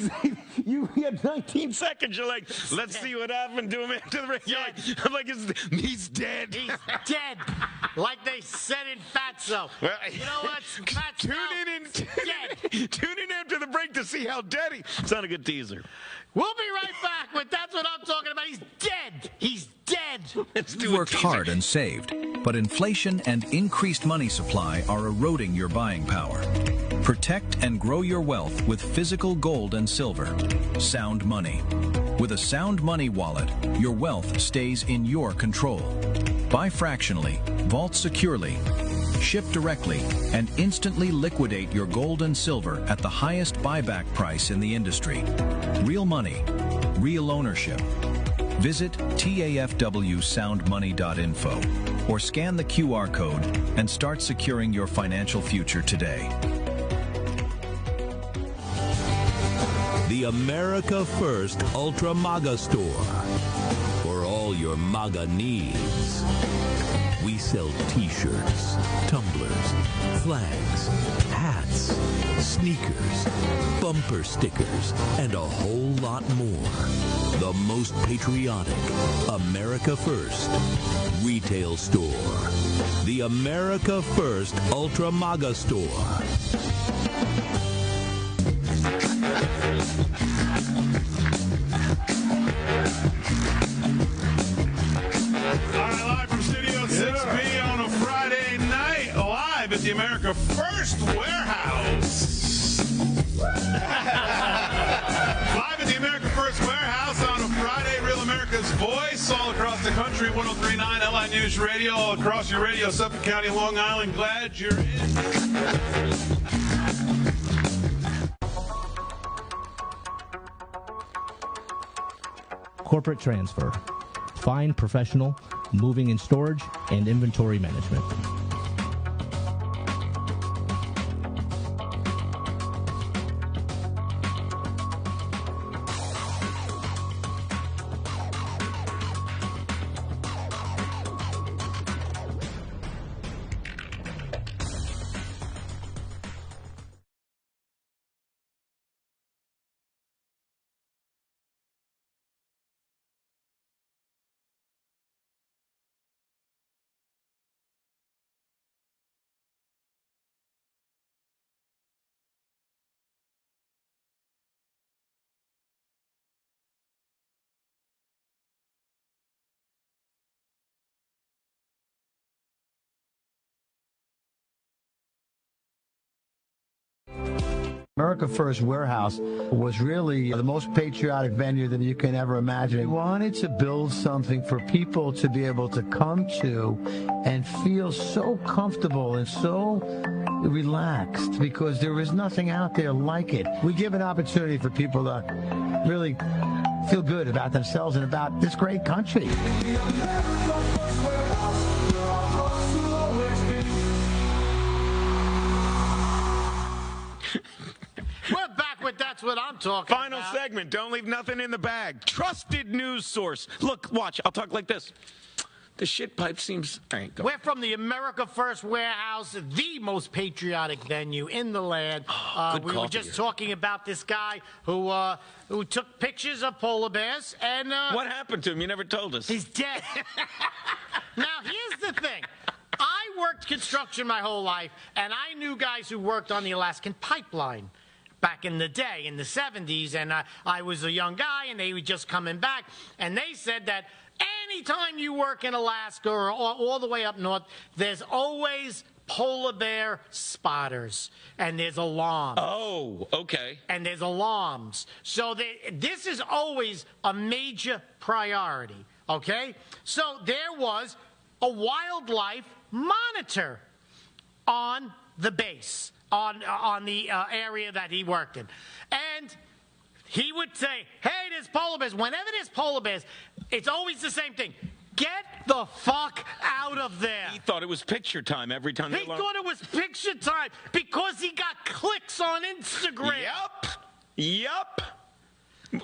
Speaker 2: had 19 seconds. You're like, let's see what happened to him after the race. I'm like, he's dead.
Speaker 1: He's dead. Like they said in Fatso.
Speaker 2: Well,
Speaker 1: you know what? Fatso,
Speaker 2: tune in after the break to see how dead he. It's not a good teaser.
Speaker 1: We'll be right back with That's What I'm Talking About. He's dead. He's dead.
Speaker 3: You've worked hard and saved, but inflation and increased money supply are eroding your buying power. Protect and grow your wealth with physical gold and silver. Sound Money. With a Sound Money wallet, your wealth stays in your control. Buy fractionally, vault securely, ship directly, and instantly liquidate your gold and silver at the highest buyback price in the industry. Real money, real ownership. Visit tafwsoundmoney.info or scan the QR code and start securing your financial future today.
Speaker 14: The America First Ultra MAGA store for all your MAGA needs. We sell t-shirts, tumblers, flags, hats, sneakers, bumper stickers, and a whole lot more. The most patriotic America First retail store. The America First Ultra MAGA store.
Speaker 5: Live from Studio 6B on a Friday night, live at the America First Warehouse. Live at the America First Warehouse on a Friday, Real America's Voice, all across the country, 103.9 LI News Radio, all across your radio, Suffolk County, Long Island. Glad you're in.
Speaker 15: Corporate transfer. Fine, professional, moving and storage, and inventory management.
Speaker 6: America First Warehouse was really the most patriotic venue that you can ever imagine. We wanted to build something for people to be able to come to and feel so comfortable and so relaxed because there is nothing out there like it. We give an opportunity for people to really feel good about themselves and about this great country.
Speaker 1: We're back with That's What I'm Talking
Speaker 2: Final
Speaker 1: About.
Speaker 2: segment. Don't leave nothing in the bag. Trusted news source. Look, watch. I'll talk like this. The shit pipe seems... All right, go.
Speaker 1: We're from the America First Warehouse, the most patriotic venue in the land. We were just talking about this guy who took pictures of polar bears. And
Speaker 2: what happened to him? You never told us.
Speaker 1: He's dead. Now, here's the thing. I worked construction my whole life, and I knew guys who worked on the Alaskan pipeline back in the day, in the 70s, and I was a young guy, and they were just coming back, and they said that anytime you work in Alaska or all the way up north, there's always polar bear spotters, and there's alarms.
Speaker 2: Oh, okay.
Speaker 1: And there's alarms. So this is always a major priority, okay? So there was a wildlife monitor on the base, on the area that he worked in. And he would say, hey, there's polar bears. Whenever there's polar bears, it's always the same thing. Get the fuck out of there.
Speaker 2: He thought it was picture time every time.
Speaker 1: He thought it was picture time because he got clicks on Instagram.
Speaker 2: Yup.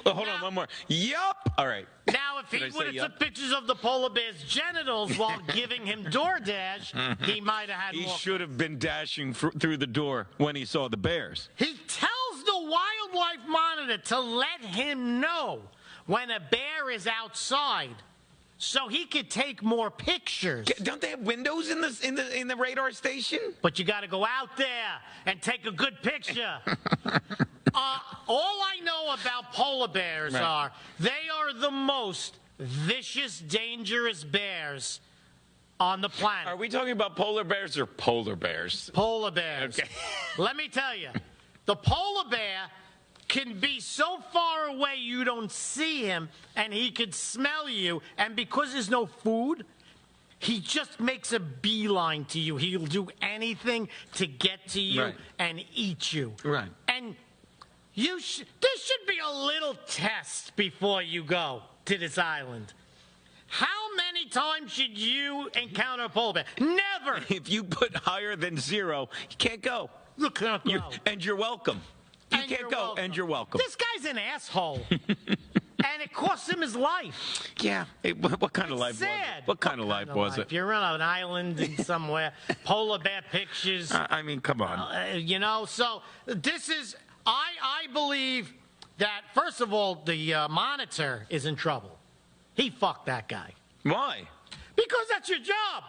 Speaker 2: Hold on, one more. Yup. All right.
Speaker 1: Now, if he would have took pictures of the polar bear's genitals while giving him DoorDash, he might have had more.
Speaker 2: He should have been dashing through the door when he saw the bears.
Speaker 1: He tells the wildlife monitor to let him know when a bear is outside, so he could take more pictures.
Speaker 2: Don't they have windows in the radar station?
Speaker 1: But you got to go out there and take a good picture. All I know about polar bears are they are the most vicious, dangerous bears on the planet.
Speaker 2: Are we talking about polar bears or polar bears?
Speaker 1: Polar bears.
Speaker 2: Okay.
Speaker 1: Let me tell you, the polar bear can be so far away you don't see him, and he could smell you, and because there's no food, he just makes a beeline to you. He'll do anything to get to you and eat you.
Speaker 2: Right.
Speaker 1: And there should be a little test before you go to this island. How many times should you encounter a polar bear? Never.
Speaker 2: If you put higher than 0, you can't go.
Speaker 1: You can't go.
Speaker 2: And you're welcome. You can't go, and you're welcome.
Speaker 1: This guy's an asshole. And it cost him his life.
Speaker 2: Yeah. What kind of life was it? What kind of life was it?
Speaker 1: You're on an island in somewhere, polar bear pictures.
Speaker 2: I mean, come on.
Speaker 1: So this is, I believe that, first of all, the monitor is in trouble. He fucked that guy.
Speaker 2: Why?
Speaker 1: Because that's your job.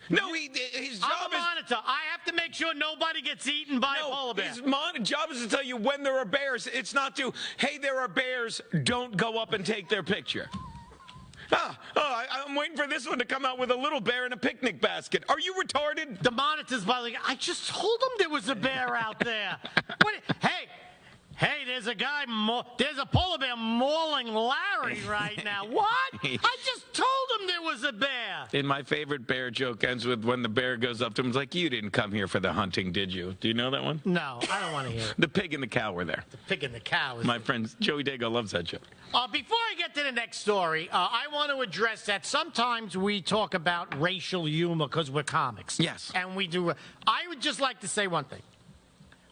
Speaker 2: No, his job
Speaker 1: I'm a monitor. I have to make sure nobody gets etten by a polar bear.
Speaker 2: His job is to tell you when there are bears. It's not to, hey, there are bears, don't go up and take their picture. I'm waiting for this one to come out with a little bear in a picnic basket. Are you retarded?
Speaker 1: The monitor's like, I just told him there was a bear out there. Hey, there's a polar bear mauling Larry right now. What? I just told him there was a bear.
Speaker 2: And my favorite bear joke ends with when the bear goes up to him, it's like, you didn't come here for the hunting, did you? Do you know that one?
Speaker 1: No, I don't want to hear it.
Speaker 2: The pig and the cow were there.
Speaker 1: The pig and the cow.
Speaker 2: My friend Joey Dago loves that joke.
Speaker 1: Before I get to the next story, I want to address that sometimes we talk about racial humor because we're comics.
Speaker 2: Yes.
Speaker 1: And we do. I would just like to say one thing.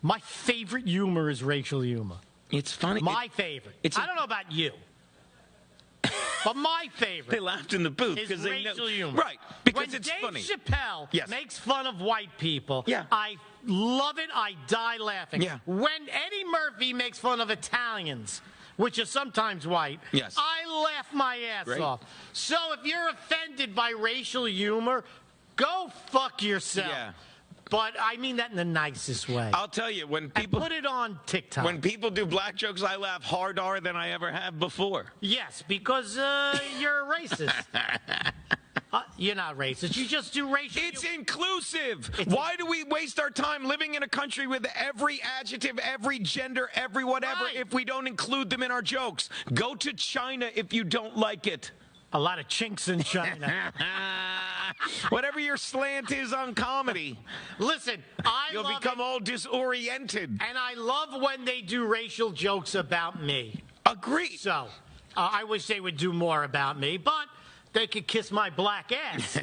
Speaker 1: My favorite humor is racial humor.
Speaker 2: It's funny.
Speaker 1: My favorite. I don't know about you. But my favorite.
Speaker 2: They laughed in the booth
Speaker 1: because
Speaker 2: they know.
Speaker 1: Racial humor.
Speaker 2: Right. Because
Speaker 1: when
Speaker 2: it's
Speaker 1: Dave
Speaker 2: funny.
Speaker 1: Chappelle makes fun of white people,
Speaker 2: Yeah.
Speaker 1: I love it. I die laughing.
Speaker 2: Yeah.
Speaker 1: When Eddie Murphy makes fun of Italians, which are sometimes white,
Speaker 2: Yes.
Speaker 1: I laugh my ass off. So if you're offended by racial humor, go fuck yourself.
Speaker 2: Yeah.
Speaker 1: But I mean that in the nicest way.
Speaker 2: I'll tell you, when people
Speaker 1: put it on TikTok.
Speaker 2: When people do black jokes, I laugh harder than I ever have before.
Speaker 1: Yes, because you're a racist. You're not racist. You just do racial.
Speaker 2: It's inclusive. Why do we waste our time living in a country with every adjective, every gender, every whatever if we don't include them in our jokes? Go to China if you don't like it.
Speaker 1: A lot of chinks in China.
Speaker 2: Whatever your slant is on comedy.
Speaker 1: Listen,
Speaker 2: you'll become all disoriented.
Speaker 1: And I love when they do racial jokes about me.
Speaker 2: Agreed.
Speaker 1: So, I wish they would do more about me, but they could kiss my black ass.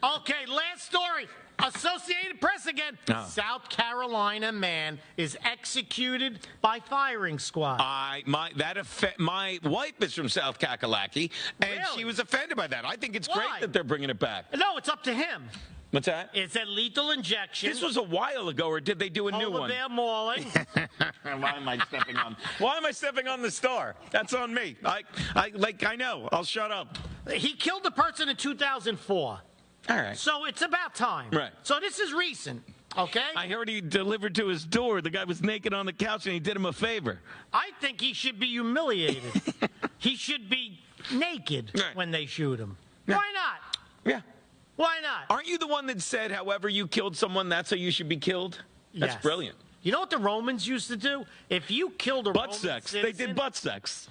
Speaker 1: Okay, last story. Associated Press again.
Speaker 2: Oh.
Speaker 1: South Carolina man is executed by firing squad.
Speaker 2: My wife is from South Kakalaki, and she was offended by that. I think it's great that they're bringing it back.
Speaker 1: No, it's up to him.
Speaker 2: What's that?
Speaker 1: It's a lethal injection.
Speaker 2: This was a while ago, or did they do a new one?
Speaker 1: Polar bear mauling.
Speaker 2: Why am I stepping on the star? That's on me. I know. I'll shut up.
Speaker 1: He killed a person in 2004.
Speaker 2: All right.
Speaker 1: So it's about time.
Speaker 2: Right.
Speaker 1: So this is recent, okay?
Speaker 2: I heard he delivered to his door. The guy was naked on the couch, and he did him a favor.
Speaker 1: I think he should be humiliated. He should be naked when they shoot him.
Speaker 2: Yeah.
Speaker 1: Why not?
Speaker 2: Yeah.
Speaker 1: Why not?
Speaker 2: Aren't you the one that said, however you killed someone, that's how you should be killed? That's brilliant.
Speaker 1: You know what the Romans used to do? If you killed a Roman citizen...
Speaker 2: They did butt sex.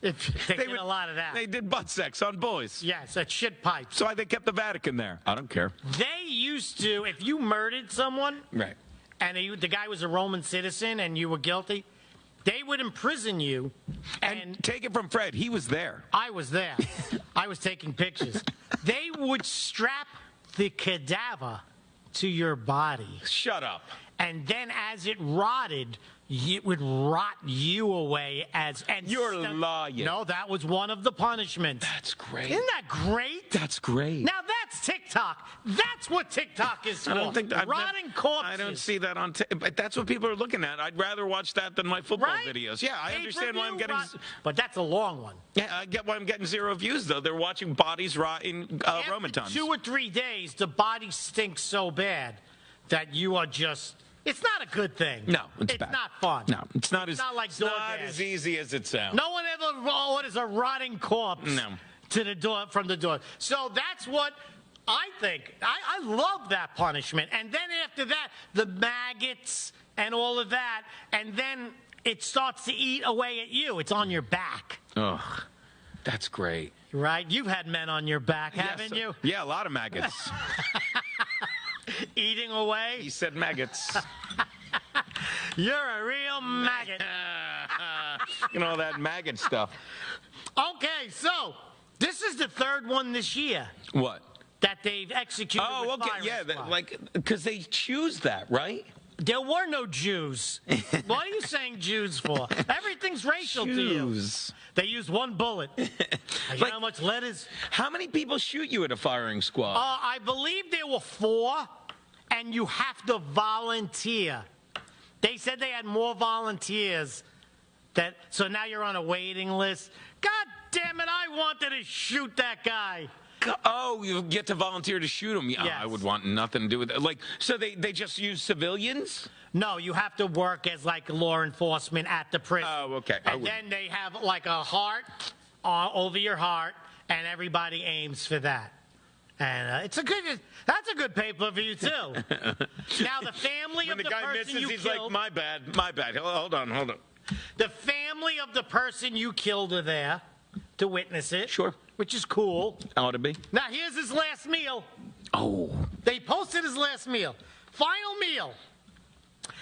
Speaker 1: They did a lot of that.
Speaker 2: They did butt sex on boys.
Speaker 1: Yes, at shit pipes.
Speaker 2: So why they kept the Vatican there? I don't care.
Speaker 1: They used to, if you murdered someone,
Speaker 2: right,
Speaker 1: and the guy was a Roman citizen and you were guilty, they would imprison you.
Speaker 2: And take it from Fred. He was there.
Speaker 1: I was there. I was taking pictures. They would strap the cadaver to your body.
Speaker 2: Shut up.
Speaker 1: And then as it rotted, it would rot you away
Speaker 2: You're lying.
Speaker 1: No, that was one of the punishments.
Speaker 2: That's great.
Speaker 1: Isn't that great?
Speaker 2: That's great.
Speaker 1: Now that's TikTok. That's what TikTok is for.
Speaker 2: I don't think
Speaker 1: rotting corpses.
Speaker 2: I don't see that on but that's what people are looking at. I'd rather watch that than my football videos. Yeah, I understand why I'm getting
Speaker 1: but that's a long one.
Speaker 2: Yeah, I get why I'm getting 0 views though. They're watching bodies rot in Roman times.
Speaker 1: 2 or 3 days, the body stinks so bad that you are just... It's not a good thing.
Speaker 2: No, it's bad.
Speaker 1: Not fun.
Speaker 2: No, it's not
Speaker 1: as
Speaker 2: easy as it sounds.
Speaker 1: No one ever orders a rotting corpse to the door from the door. So that's what I think. I love that punishment. And then after that, the maggots and all of that, and then it starts to eat away at you. It's on your back.
Speaker 2: Ugh, that's great.
Speaker 1: Right? You've had men on your back, haven't you?
Speaker 2: Yeah, a lot of maggots.
Speaker 1: Eating away?
Speaker 2: He said maggots.
Speaker 1: You're a real maggot.
Speaker 2: You know, that maggot stuff.
Speaker 1: Okay, so this is the 3rd one this year.
Speaker 2: What?
Speaker 1: That they've executed with firing squad.
Speaker 2: Because they choose that, right?
Speaker 1: There were no Jews. What are you saying Jews for? Everything's racial to you. They used 1 bullet. You know how much lead is?
Speaker 2: How many people shoot you at a firing squad?
Speaker 1: I believe there were 4, and you have to volunteer. They said they had more volunteers. So now you're on a waiting list. God damn it, I wanted to shoot that guy.
Speaker 2: Oh, you get to volunteer to shoot him. Yeah,
Speaker 1: yes.
Speaker 2: I would want nothing to do with it. So they just use civilians?
Speaker 1: No, you have to work as law enforcement at the prison.
Speaker 2: Oh, okay.
Speaker 1: And then they have a heart over your heart, and everybody aims for that. And that's a good pay-per-view too. Now the family of the
Speaker 2: guy
Speaker 1: person
Speaker 2: misses,
Speaker 1: you
Speaker 2: he's
Speaker 1: killed.
Speaker 2: like, my bad. Hold on.
Speaker 1: The family of the person you killed are there to witness it.
Speaker 2: Sure.
Speaker 1: Which is cool.
Speaker 2: Ought to be.
Speaker 1: Now here's his last meal.
Speaker 2: Oh.
Speaker 1: They posted his last meal. Final meal.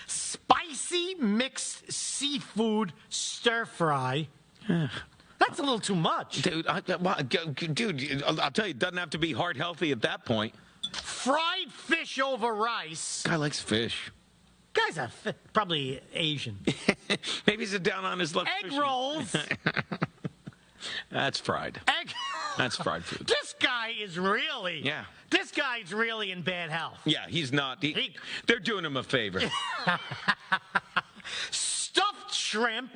Speaker 1: Spicy mixed seafood stir fry. That's a little too much.
Speaker 2: Dude, I'll tell you, it doesn't have to be heart healthy at that point.
Speaker 1: Fried fish over rice.
Speaker 2: Guy likes fish.
Speaker 1: Guy's probably Asian.
Speaker 2: Maybe he's down on his luck.
Speaker 1: Egg rolls.
Speaker 2: That's fried. That's fried food.
Speaker 1: This guy is really...
Speaker 2: Yeah.
Speaker 1: This guy's really in bad health.
Speaker 2: Yeah, he's not. They're doing him a favor.
Speaker 1: Stuffed shrimp.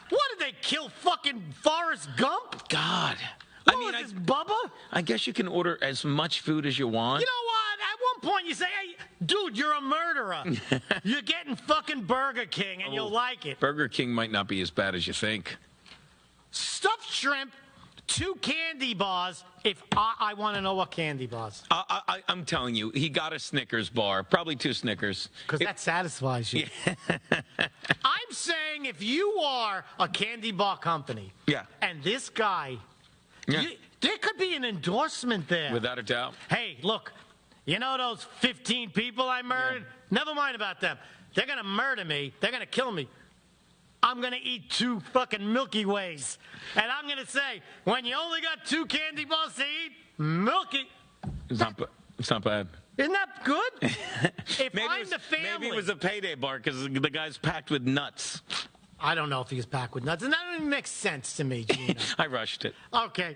Speaker 1: What did they kill? Fucking Forrest Gump?
Speaker 2: God.
Speaker 1: What is this, Bubba?
Speaker 2: I guess you can order as much food as you want.
Speaker 1: You know what? At one point you say, hey, dude, you're a murderer. You're getting fucking Burger King and you'll like it.
Speaker 2: Burger King might not be as bad as you think.
Speaker 1: Stuffed shrimp, 2 candy bars if I want to know what candy bars.
Speaker 2: I'm telling you, he got a Snickers bar, probably 2 Snickers.
Speaker 1: Because that satisfies you. I'm saying if you are a candy bar company, and this guy, there could be an endorsement there.
Speaker 2: Without a doubt.
Speaker 1: Hey, look, you know those 15 people I murdered? Never mind about them. They're going to murder me. They're going to kill me. I'm going to eat 2 fucking Milky Ways. And I'm going to say, when you only got 2 candy bars to eat, Milky.
Speaker 2: It's not bad.
Speaker 1: Isn't that good? If I'm the family.
Speaker 2: Maybe it was a payday bar because the guy's packed with nuts.
Speaker 1: I don't know if he was packed with nuts. And that doesn't make sense to me, Gina.
Speaker 2: I rushed it.
Speaker 1: Okay.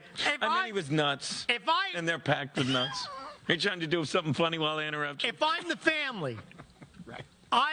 Speaker 2: He was nuts. And they're packed with nuts. Are you trying to do something funny while I interrupt you?
Speaker 1: If I'm the family